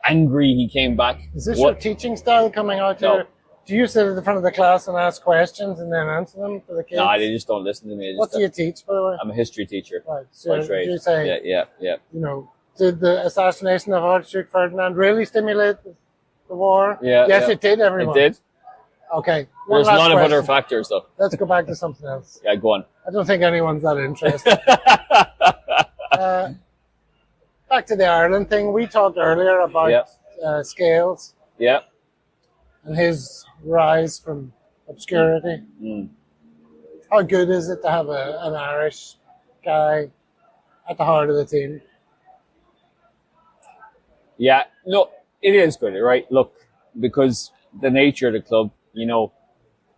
Speaker 9: angry he came back?
Speaker 1: Is this your teaching style coming out here? Do you sit at the front of the class and ask questions and then answer them for the kids?
Speaker 9: No, they just don't listen to me.
Speaker 1: What do you teach, by the way?
Speaker 9: I'm a history teacher.
Speaker 1: Right. So
Speaker 9: do
Speaker 1: you say,
Speaker 9: yeah.
Speaker 1: You know, did the assassination of Archduke Ferdinand really stimulate the war? Yes, it did, everyone.
Speaker 9: It did.
Speaker 1: Okay.
Speaker 9: There's a lot of other factors, though.
Speaker 1: Let's go back to something else.
Speaker 9: Yeah, go on.
Speaker 1: I don't think anyone's that interested. Back to the Ireland thing. We talked earlier about Scales.
Speaker 9: Yeah.
Speaker 1: And his rise from obscurity. How good is it to have an Irish guy at the heart of the team?
Speaker 9: Yeah, look, it is good, right? Look, because the nature of the club, you know,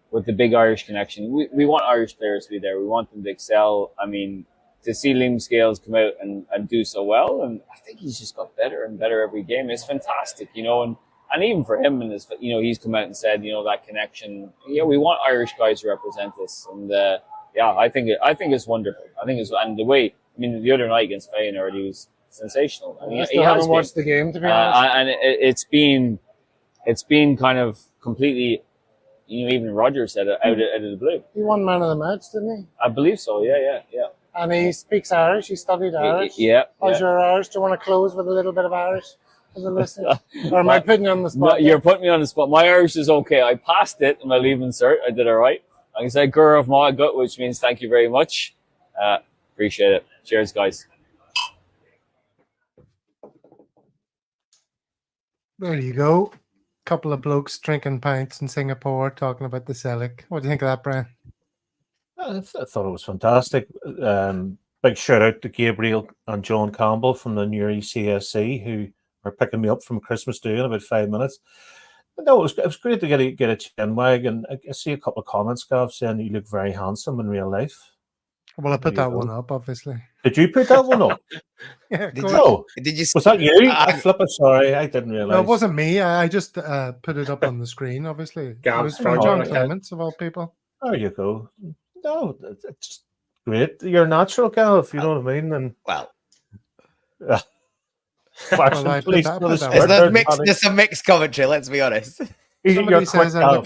Speaker 9: with the big Irish connection, we want Irish players to be there. We want them to excel. I mean, to see Liam Scales come out and do so well, and I think he's just got better and better every game. It's fantastic, you know, and even for him, and you know, he's come out and said, you know, that connection. Yeah, we want Irish guys to represent us, and I think it's wonderful. I think it's, and the way, I mean, the other night against Feyenoord, he was sensational. I mean,
Speaker 1: I still haven't watched the game, to be honest.
Speaker 9: And it's been kind of completely, you know, even Rodgers said it out of the blue.
Speaker 1: He won man of the match, didn't he?
Speaker 9: I believe so. Yeah.
Speaker 1: And he speaks Irish. He studied Irish.
Speaker 9: Yeah.
Speaker 1: How's your Irish? Do you want to close with a little bit of Irish for the listeners? Or am I putting you on the spot?
Speaker 9: No, you're putting me on the spot. My Irish is okay. I passed it in my leaving cert. I did all right. I can say "Gur of my gut," which means thank you very much. Appreciate it. Cheers, guys.
Speaker 1: There you go. Couple of blokes drinking pints in Singapore, talking about the Celtic. What do you think of that, Brian?
Speaker 3: I thought it was fantastic. Big shout out to Gabriel and John Campbell from the Newry CSC who are picking me up from Christmas do in about 5 minutes. But no, it was great to get a chin wag, and I see a couple of comments, Gav, saying you look very handsome in real life.
Speaker 1: Well, I put that one up, obviously.
Speaker 3: Did you put that one up?
Speaker 1: Yeah,
Speaker 2: Did you?
Speaker 3: Was that you? I flip it. Sorry, I didn't realize.
Speaker 1: No, it wasn't me. I just put it up on the screen. Obviously, it was from John Clements of all people.
Speaker 3: There you go. No, it's just great. You're natural, Cal, if you know what I mean. And
Speaker 2: Well,
Speaker 3: faction
Speaker 1: I put
Speaker 3: police
Speaker 1: that-
Speaker 3: for the
Speaker 1: put that
Speaker 2: there's,
Speaker 1: word.
Speaker 3: Squirters,
Speaker 2: mixed,
Speaker 3: buddy.
Speaker 2: there's some mixed commentary. Let's be honest.
Speaker 1: Somebody
Speaker 3: You're
Speaker 1: says
Speaker 3: quick,
Speaker 1: I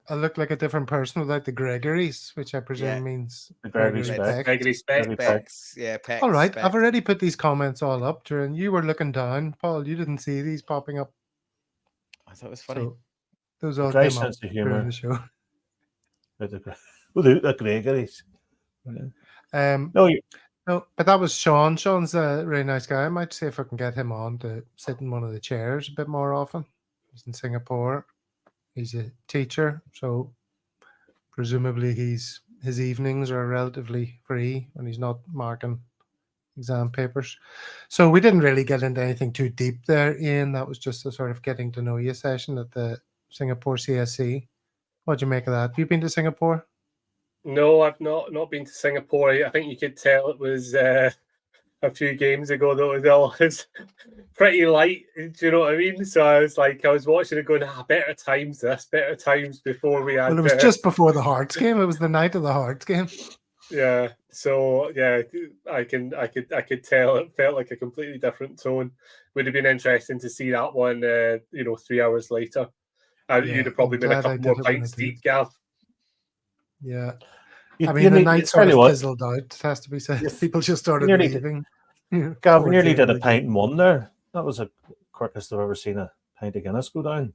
Speaker 3: Cal.
Speaker 1: look like a different person without the Gregories, which I presume
Speaker 2: Yeah.
Speaker 1: means
Speaker 3: The Gregory
Speaker 1: Gregory
Speaker 3: Speck.
Speaker 1: Peck.
Speaker 4: Gregory Speck.
Speaker 3: Gregory Peck.
Speaker 2: Pecs, yeah, Pecs.
Speaker 1: All right, I've
Speaker 2: Pecs.
Speaker 1: already put these comments all up during. You were looking down, Paul. You didn't see these popping up.
Speaker 2: I thought it was funny.
Speaker 1: So those all
Speaker 3: Dry
Speaker 1: came up
Speaker 3: sense of
Speaker 1: during
Speaker 3: humour.
Speaker 1: the show.
Speaker 3: Without the Gregories.
Speaker 1: No,
Speaker 3: No,
Speaker 1: but that was Sean. Sean's a really nice guy. I might see if I can get him on to sit in one of the chairs a bit more often. He's in Singapore. He's a teacher, so presumably his evenings are relatively free when he's not marking exam papers. So we didn't really get into anything too deep there, Ian. That was just a sort of getting to know you session at the Singapore CSC. What'd you make of that? Have you been to Singapore?
Speaker 4: No, I've not been to Singapore. I think you could tell it was a few games ago that it was pretty light. Do you know what I mean? So I was watching it going, better times before we had.
Speaker 1: Well, it was just before the Hearts game. It was the night of the Hearts game.
Speaker 4: Yeah. So yeah, I could tell it felt like a completely different tone. Would have been interesting to see that one. 3 hours later, you'd have probably
Speaker 1: I'm
Speaker 4: been a
Speaker 1: glad I
Speaker 4: couple more
Speaker 1: did it when I
Speaker 4: pints
Speaker 1: did.
Speaker 4: deep, Gav.
Speaker 1: Yeah.
Speaker 3: you,
Speaker 1: I
Speaker 3: you
Speaker 1: mean, the
Speaker 3: need-
Speaker 1: night
Speaker 3: tell
Speaker 1: sort
Speaker 3: you
Speaker 1: of
Speaker 3: what,
Speaker 1: fizzled out, it has to be said.
Speaker 3: Yes.
Speaker 1: People just started
Speaker 3: Nearly did-
Speaker 1: leaving.
Speaker 3: Gavin
Speaker 1: towards
Speaker 3: nearly
Speaker 1: the end
Speaker 3: did a
Speaker 1: of the
Speaker 3: pint
Speaker 1: game.
Speaker 3: and one there. That was the quickest I've ever seen a pint of Guinness go down.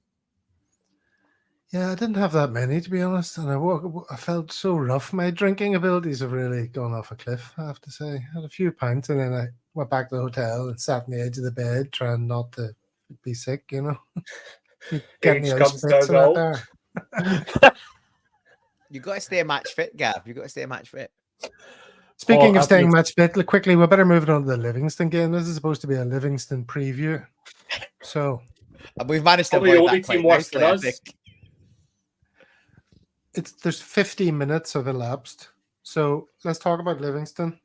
Speaker 1: Yeah, I didn't have that many, to be honest. And I felt so rough. My drinking abilities have really gone off a cliff, I have to say. I had a few pints and then I went back to the hotel and sat on the edge of the bed trying not to be sick, you know. Get me
Speaker 4: Age
Speaker 1: out
Speaker 4: comes
Speaker 1: spits
Speaker 4: down
Speaker 1: and
Speaker 4: all.
Speaker 1: that there.
Speaker 2: You got to stay match fit, Gav. You got to stay match fit.
Speaker 1: Speaking
Speaker 3: Oh,
Speaker 1: of staying
Speaker 3: absolute-
Speaker 1: match fit, quickly, we better move it on to the Livingston game. This is supposed to be a Livingston preview. So
Speaker 2: And we've managed to
Speaker 4: Probably the
Speaker 2: avoid
Speaker 4: only
Speaker 2: that quite
Speaker 4: team worse
Speaker 2: nicely,
Speaker 4: than
Speaker 2: I
Speaker 4: us.
Speaker 2: think.
Speaker 1: there's 15 minutes have elapsed. So let's talk about Livingston.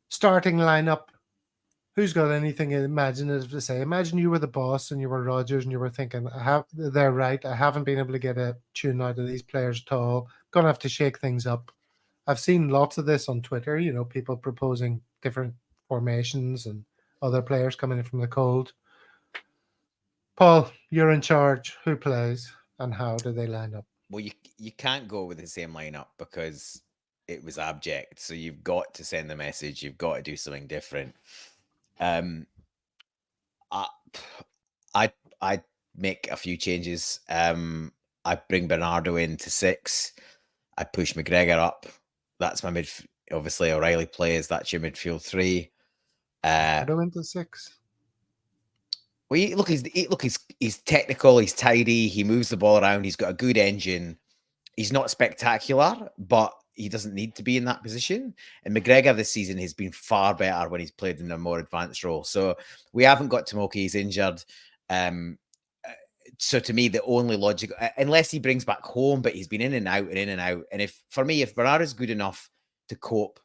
Speaker 1: Starting lineup. Who's got anything imaginative to say? Imagine you were the boss and you were Rodgers and you were thinking, they're right. I haven't been able to get a tune out of these players at all. Gonna have to shake things up. I've seen lots of this on Twitter, people proposing different formations and other players coming in from the cold. Paul, you're in charge. Who plays and how do they line up?
Speaker 2: Well, you can't go with the same lineup because it was abject. So you've got to send the message. You've got to do something different. I make a few changes. I bring Bernardo in to 6. I push McGregor up. That's my midfield. Obviously, O'Reilly plays. That's your midfield 3.
Speaker 1: Go into 6.
Speaker 2: Well, he's technical. He's tidy. He moves the ball around. He's got a good engine. He's not spectacular, but he doesn't need to be in that position. And McGregor this season has been far better when he's played in a more advanced role. So we haven't got Tomoki. He's injured. So to me, the only logic, unless he brings back home, but he's been in and out and in and out. And if Bernardo's good enough to cope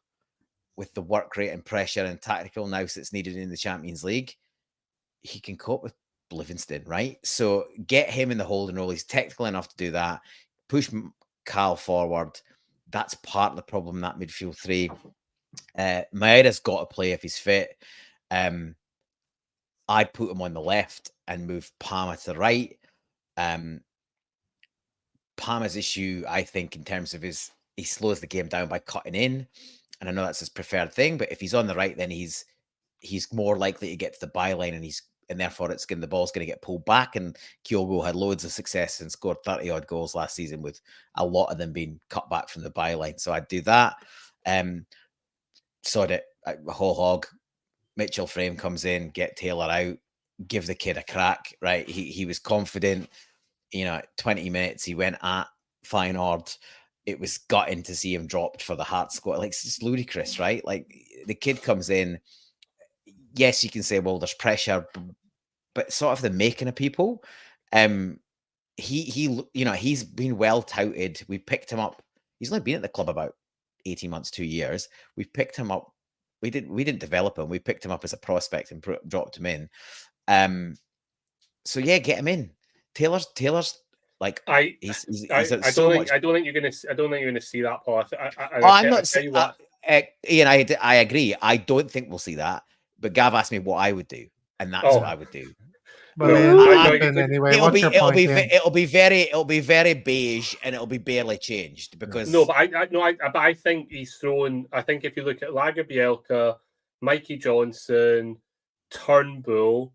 Speaker 2: with the work rate and pressure and tactical nous that's needed in the Champions League, he can cope with Livingston, right? So get him in the holding role. He's technical enough to do that. Push Carl forward. That's part of the problem, that midfield 3. Maeda's got to play if he's fit. I'd put him on the left and move Palmer to the right. Palmer's issue, I think, in terms of he slows the game down by cutting in. And I know that's his preferred thing, but if he's on the right, then he's more likely to get to the byline and therefore the ball's going to get pulled back. And Kyogo had loads of success and scored 30 odd goals last season with a lot of them being cut back from the byline. So I'd do that. Sod it, a whole hog. Mitchell Frame comes in, get Taylor out, give the kid a crack, right? He was confident. 20 minutes he went at Feyenoord. It was gutting to see him dropped for the Hearts squad. Like, it's just ludicrous, right? Like, the kid comes in. Yes, you can say, well, there's pressure, but sort of the making of people. He's been well touted. We picked him up. He's only been at the club about 18 months, 2 years. We've picked him up. We didn't develop him. We picked him up as a prospect and dropped him in. So yeah, get him in. Taylor's Like
Speaker 4: I
Speaker 2: he's
Speaker 4: don't
Speaker 2: so
Speaker 4: think
Speaker 2: much.
Speaker 4: I don't think you're gonna see that, Paul.
Speaker 2: I'm not.
Speaker 4: Tell you what.
Speaker 2: Ian, I agree. I don't think we'll see that. But Gav asked me what I would do, and that's what I would do.
Speaker 1: Well,
Speaker 4: No,
Speaker 1: Ian,
Speaker 4: I-
Speaker 1: jump in anyway. What's your point, Ian?
Speaker 2: It'll be very beige, and it'll be barely changed because
Speaker 4: No, but I think he's thrown. I think if you look at Lagerbielke, Mikey Johnson, Turnbull,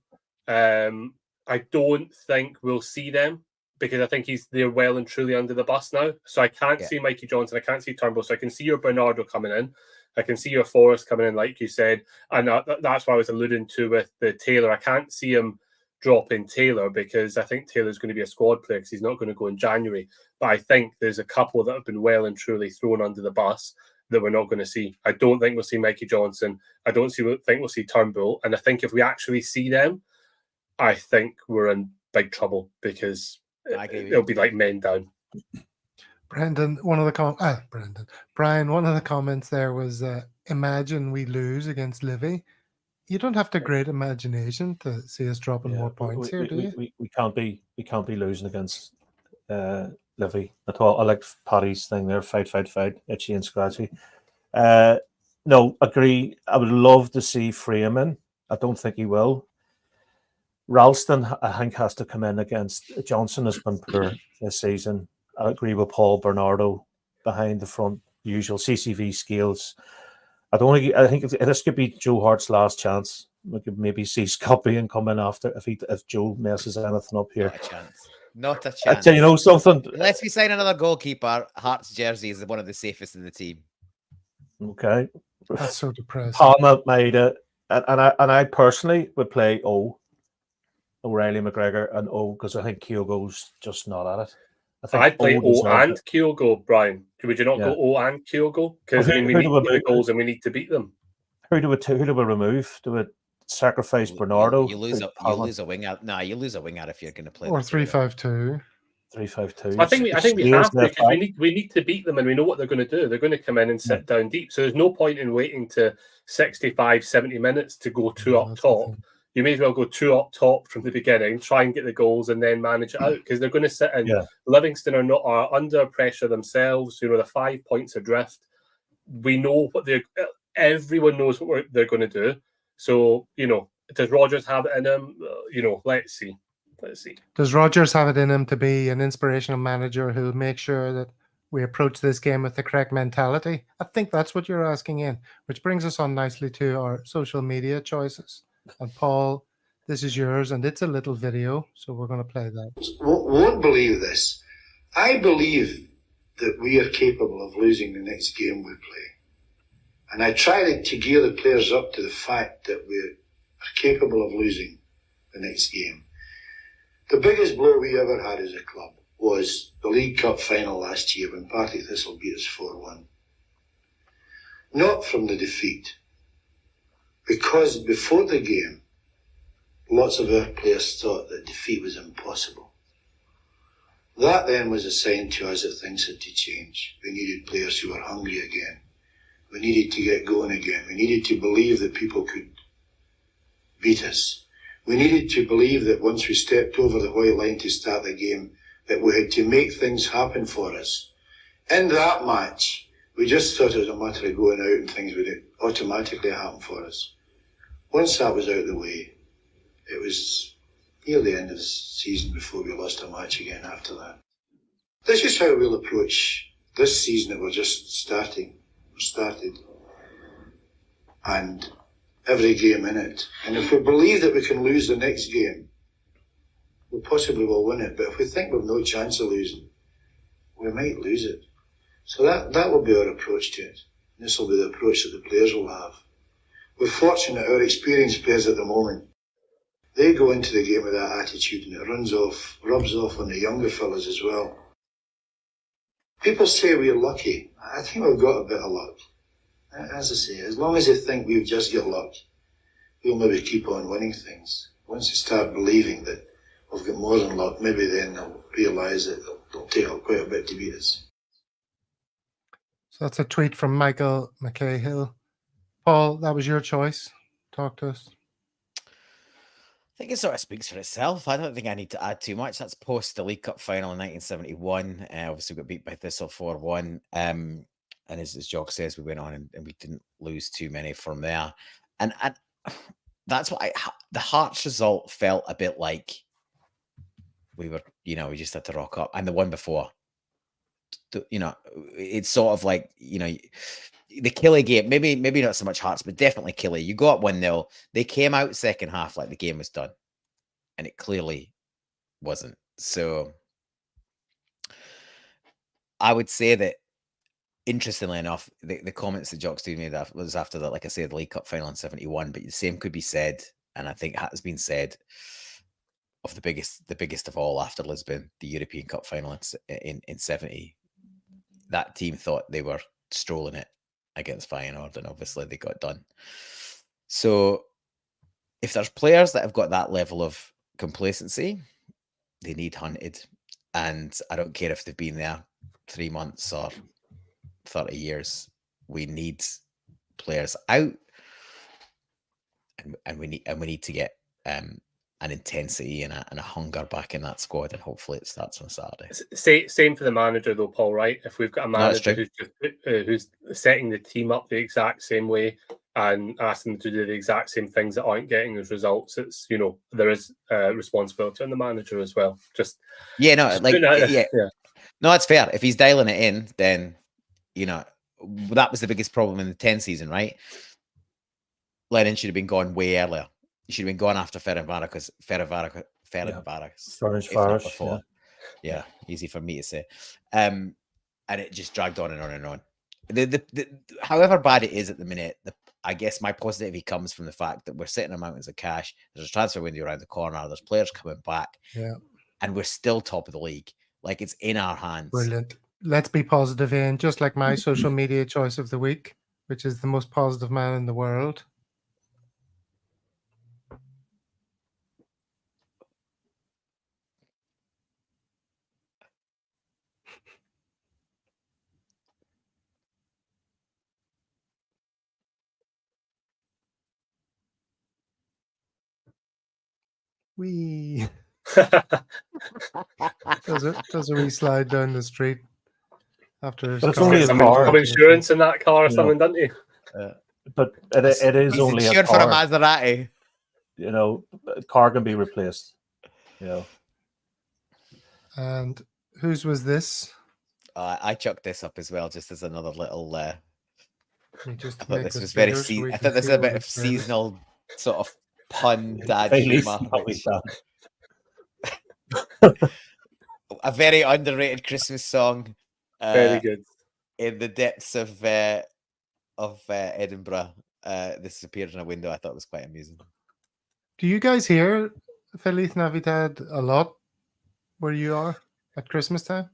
Speaker 4: I don't think we'll see them because I think they're well and truly under the bus now. So I can't see Mikey Johnson. I can't see Turnbull. So I can see your Bernardo coming in. I can see your Forrest coming in, like you said, and that's what I was alluding to with the Taylor. I can't see him dropping Taylor because I think Taylor's going to be a squad player because he's not going to go in January. But I think there's a couple that have been well and truly thrown under the bus that we're not going to see. I don't think we'll see Mikey Johnson. I don't think we'll see Turnbull. And I think if we actually see them, I think we're in big trouble because it'll be like men down.
Speaker 1: Brian, one of the comments there was, imagine we lose against Livi. You don't have to great imagination to see us dropping more points here, do you?
Speaker 3: We can't be losing against Livi at all. I like Paddy's thing there, fight, itchy and scratchy. No, agree. I would love to see Freeman. I don't think he will. Ralston, I think, has to come in against Johnson. Has been poor this season. I agree with Paul. Bernardo behind the front, usual CCV skills. I think this could be Joe Hart's last chance. We could maybe see Scoppy and come in after if Joe messes anything up here.
Speaker 2: Not a chance.
Speaker 3: You know something.
Speaker 2: Unless we sign another goalkeeper, Hart's jersey is one of the safest in the team.
Speaker 3: Okay,
Speaker 1: that's so depressing.
Speaker 3: Palmer made it, and I personally would play O'Reilly, McGregor, and because I think Kyogo's just not at it.
Speaker 4: I'd play O and Kyogo, Brian. Would you not go O and Kyogo? Because we need to get goals and we need to beat them.
Speaker 3: Who do we remove? Do we sacrifice Bernardo?
Speaker 2: You lose a winger. No, you lose a winger if you're going to play.
Speaker 1: Or 3-5-2.
Speaker 3: 3-5-2.
Speaker 4: I think we have to because we need to beat them and we know what they're going to do. They're going to come in and sit down deep. So there's no point in waiting to 65, 70 minutes to go two up top. You may as well go two up top from the beginning, try and get the goals, and then manage it out because they're going to sit in. Livingston are under pressure themselves. You know, the 5 points adrift. We know what everyone knows what they're going to do. So does Rodgers have it in him? Let's see.
Speaker 1: Does Rodgers have it in him to be an inspirational manager who'll make sure that we approach this game with the correct mentality? I think that's what you're asking in, which brings us on nicely to our social media choices. And Paul, this is yours, and it's a little video, so we're going to play that.
Speaker 10: Won't believe this. I believe that we are capable of losing the next game we play. And I try to gear the players up to the fact that we are capable of losing the next game. The biggest blow we ever had as a club was the League Cup final last year when Partick Thistle beat us 4-1. Not from the defeat. Because before the game, lots of our players thought that defeat was impossible. That then was a sign to us that things had to change. We needed players who were hungry again. We needed to get going again. We needed to believe that people could beat us. We needed to believe that once we stepped over the white line to start the game, that we had to make things happen for us. In that match, we just thought it was a matter of going out and things would automatically happen for us. Once that was out of the way, it was near the end of the season before we lost a match again after that. This is how we'll approach this season that we're just starting. We started. And every game in it. And if we believe that we can lose the next game, we possibly will win it. But if we think we've no chance of losing, we might lose it. So that will be our approach to it. This will be the approach that the players will have. We're fortunate our experienced players at the moment, they go into the game with that attitude and it rubs off on the younger fellas as well. People say we're lucky. I think we've got a bit of luck. As I say, as long as they think we've just got luck, we'll maybe keep on winning things. Once they start believing that we've got more than luck, maybe then they'll realise that they'll take up quite a bit to beat us.
Speaker 1: So that's a tweet from Michael McCahill. Paul, that was your choice. Talk to us.
Speaker 2: think it sort of speaks for itself. I don't think I need to add too much. That's post the League Cup final in 1971. Obviously, we got beat by Thistle 4-1. And as Jock says, we went on and we didn't lose too many from there. And that's what the Hearts result felt a bit like we were, we just had to rock up. And the one before, it's sort of like, the Killie game, maybe not so much Hearts, but definitely Killie. You go up 1-0. They came out second half like the game was done. And it clearly wasn't. So I would say that, interestingly enough, the comments that Jock's doing made was after that, like I said, the League Cup final in 71, but the same could be said, and I think has been said, of the biggest of all after Lisbon, the European Cup final in 70. That team thought they were strolling it against Feyenoord, and obviously they got done. So if there's players that have got that level of complacency, they need hunted. And I don't care if they've been there 3 months or 30 years. We need players out, and we need to get an intensity and a hunger back in that squad, and hopefully it starts on Saturday.
Speaker 4: Same for the manager though, Paul, right? If we've got a manager who's setting the team up the exact same way and asking them to do the exact same things that aren't getting those results, it's, there is responsibility on the manager as well.
Speaker 2: No, it's fair. If he's dialing it in, then that was the biggest problem in the 10 season, right? Lennon should have been gone way earlier. He should have been gone after Ferencváros, before. Yeah, easy for me to say. And it just dragged on and on and on. However bad it is at the minute, I guess my positivity comes from the fact that we're sitting on mountains of cash. There's a transfer window around the corner. There's players coming back.
Speaker 1: Yeah.
Speaker 2: And we're still top of the league. Like, it's in our hands.
Speaker 1: Brilliant. Let's be positive, Ian. Just like my social media choice of the week, which is the most positive man in the world. Wee. does a wee slide down the street after his
Speaker 3: But it's
Speaker 1: car.
Speaker 3: only a
Speaker 4: Some
Speaker 3: car.
Speaker 4: insurance in that car or something, doesn't he?
Speaker 3: But it is
Speaker 2: He's
Speaker 3: only a
Speaker 2: insured for a
Speaker 3: car.
Speaker 2: Maserati.
Speaker 3: A car can be replaced.
Speaker 1: And whose was this?
Speaker 2: I chucked this up as well, just as another little. I
Speaker 1: Just
Speaker 2: thought this was very. I thought this was a bit of seasonal sort of pun dad humor. A very underrated Christmas song.
Speaker 4: Very good.
Speaker 2: In the depths of Edinburgh, this appeared in a window. I thought it was quite amusing.
Speaker 1: Do you guys hear Feliz Navidad a lot where you are at Christmas time?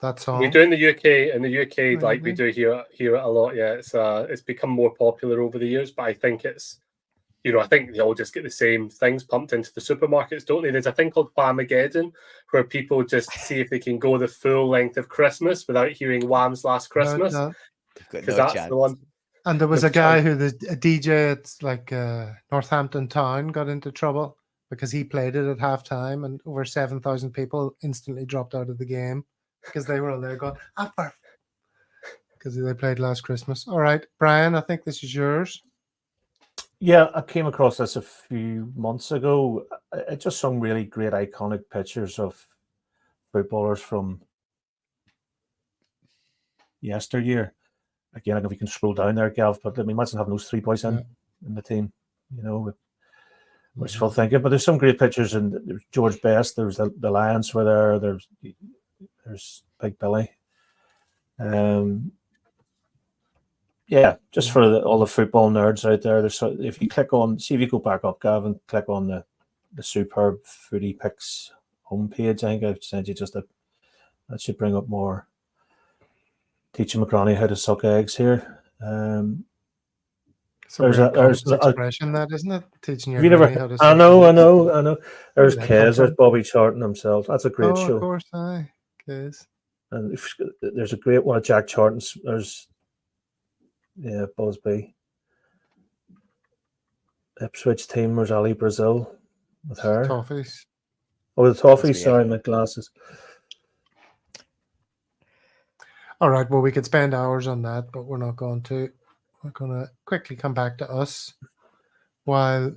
Speaker 1: That song?
Speaker 4: We do in the UK. In the UK, like we do hear it a lot. Yeah, it's become more popular over the years, but I think it's, I think they all just get the same things pumped into the supermarkets, don't they? There's a thing called Whamageddon, where people just see if they can go the full length of Christmas without hearing Wham's Last Christmas, because that's the one.
Speaker 1: And there was a guy a DJ at like Northampton Town got into trouble because he played it at halftime, and over 7,000 people instantly dropped out of the game because they were all there going, because they played Last Christmas. All right, Brian, I think this is yours.
Speaker 3: Yeah, I came across this a few months ago. It just some really great iconic pictures of footballers from yesteryear. Again, I don't know if you can scroll down there, Gav, but imagine having those three boys in the team, wishful thinking. But there's some great pictures, and there's George Best, there's the Lions were there, there's Big Billy. Yeah, just for all the football nerds out there. If you click on, see if you go back up, Gav, and click on the superb Footy Picks homepage. I think I've sent you that should bring up more. Teaching McGranny how to suck eggs here.
Speaker 1: There's an expression that, isn't it? Teaching your granny how to suck
Speaker 3: I know. There's
Speaker 1: Where did that
Speaker 3: Kez,
Speaker 1: come
Speaker 3: there's
Speaker 1: from?
Speaker 3: Bobby Charlton himself. That's a great show.
Speaker 1: Of course, aye. Kez.
Speaker 3: And there's a great one of Jack Charlton's. There's Busby. Ipswich team was Ali Brazil with her.
Speaker 1: Toffees.
Speaker 3: Oh, the Toffees.
Speaker 2: Must be
Speaker 3: Sorry, my glasses.
Speaker 1: All right. Well, we could spend hours on that, but we're not going to. We're going to quickly come back to us while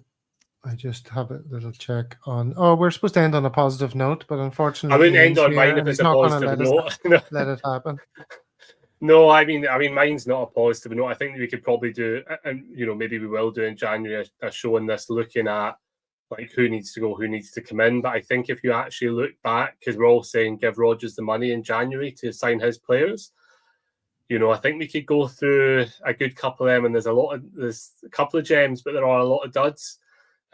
Speaker 1: I just have a little check on. Oh, we're supposed to end on a positive note, but unfortunately,
Speaker 4: I wouldn't end
Speaker 1: Ian's
Speaker 4: on
Speaker 1: here
Speaker 4: mine
Speaker 1: and
Speaker 4: if
Speaker 1: he's
Speaker 4: it's a
Speaker 1: not gonna
Speaker 4: positive
Speaker 1: let
Speaker 4: note.
Speaker 1: let it happen.
Speaker 4: No, I mean, mine's not a positive note. I think we could probably do, and maybe we will do in January a show on this, looking at like who needs to go, who needs to come in. But I think if you actually look back, because we're all saying give Rodgers the money in January to sign his players, I think we could go through a good couple of them, and there's a couple of gems, but there are a lot of duds.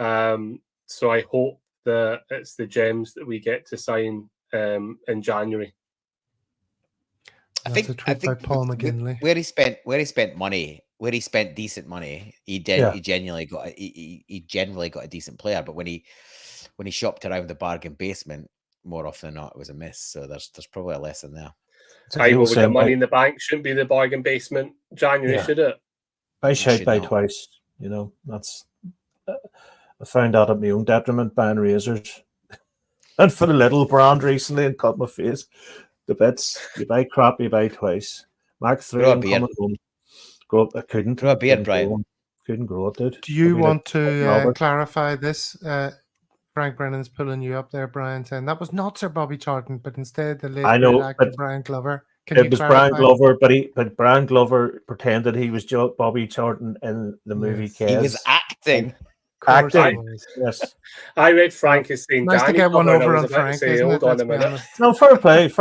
Speaker 4: So I hope that it's the gems that we get to sign in January.
Speaker 2: I
Speaker 1: That's
Speaker 2: think,
Speaker 1: a tweet by Paul McGinley.
Speaker 2: where he spent money, where he spent decent money, he genuinely got he generally got a decent player. But when he shopped around the bargain basement, more often than not, it was a miss. So there's probably a lesson there.
Speaker 4: I would the money in the bank shouldn't be the bargain basement January, should it?
Speaker 3: Buy shite, buy twice. That's I found out at my own detriment buying razors. And for the little brand recently and cut my face. The bits, you buy crap, you buy twice. Mark 3, I'm coming home. I couldn't.
Speaker 2: Grow a beard, Brian.
Speaker 3: Couldn't grow it, dude.
Speaker 1: Do you want to clarify this? Frank Brennan's pulling you up there, Brian, saying that was not Sir Bobby Charlton, but instead the late actor Brian Glover.
Speaker 3: It was Brian Glover, but Brian Glover pretended he was Bobby Charlton in the movie Kez.
Speaker 2: He was acting.
Speaker 3: Yes.
Speaker 4: I read Frank is saying
Speaker 1: nice
Speaker 4: Danny
Speaker 1: to get one
Speaker 4: Glover,
Speaker 1: over
Speaker 4: and I
Speaker 1: on
Speaker 4: was about to
Speaker 1: Frank.
Speaker 4: say, hold on a minute.
Speaker 3: No, fair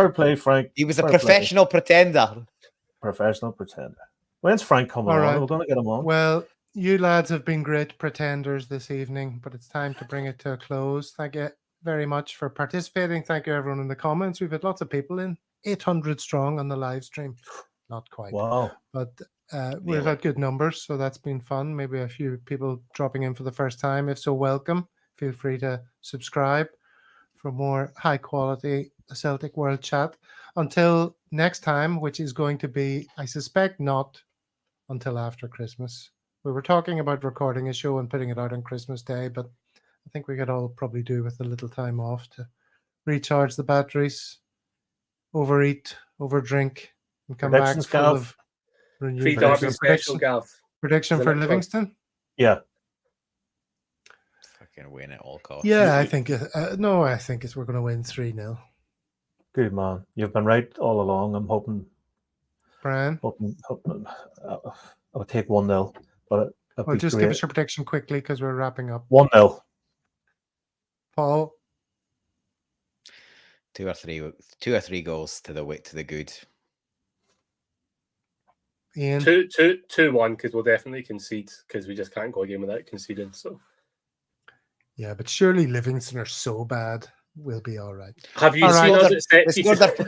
Speaker 3: play, Frank.
Speaker 2: He was a professional pretender.
Speaker 3: Professional pretender. When's Frank coming on? We're going to get him on.
Speaker 1: Well, you lads have been great pretenders this evening, but it's time to bring it to a close. Thank you very much for participating. Thank you, everyone, in the comments. We've had lots of people in, 800 strong on the live stream. Not quite.
Speaker 3: Wow.
Speaker 1: But we've had good numbers, so that's been fun. Maybe a few people dropping in for the first time. If so, welcome. Feel free to subscribe for more high-quality Celtic World chat. Until next time, which is going to be, I suspect, not until after Christmas. We were talking about recording a show and putting it out on Christmas Day, but I think we could all probably do with a little time off to recharge the batteries, overeat, overdrink, and come back full of renewed
Speaker 4: Pre-derby special, Gav.
Speaker 1: Prediction for Livingston?
Speaker 3: Yeah.
Speaker 2: Fucking win at all costs.
Speaker 1: Yeah, I think we're going to win 3-0.
Speaker 3: Good man. You've been right all along. I'm hoping.
Speaker 1: Brian?
Speaker 3: Hoping I'll take 1-0. But
Speaker 1: well, just give us your prediction quickly because we're wrapping up.
Speaker 3: 1-0.
Speaker 1: Paul?
Speaker 2: 2 or 3 goals to the good.
Speaker 1: Ian?
Speaker 4: 2-1 because we'll definitely concede because we just can't go a game without conceding. So.
Speaker 1: Yeah, but surely Livingston are so bad. We'll be all right.
Speaker 4: Have you seen
Speaker 2: they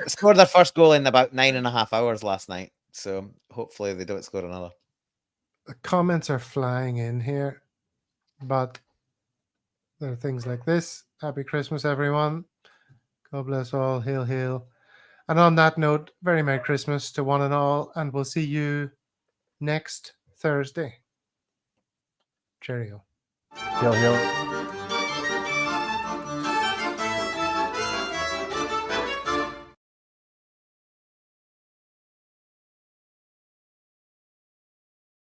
Speaker 2: scored their first goal in about 9.5 hours last night. So hopefully they don't score another.
Speaker 1: The comments are flying in here, but there are things like this. Happy Christmas, everyone. God bless all. Hail, hail. And on that note, very Merry Christmas to one and all, and we'll see you next Thursday. Cheerio.
Speaker 3: Hail, hail.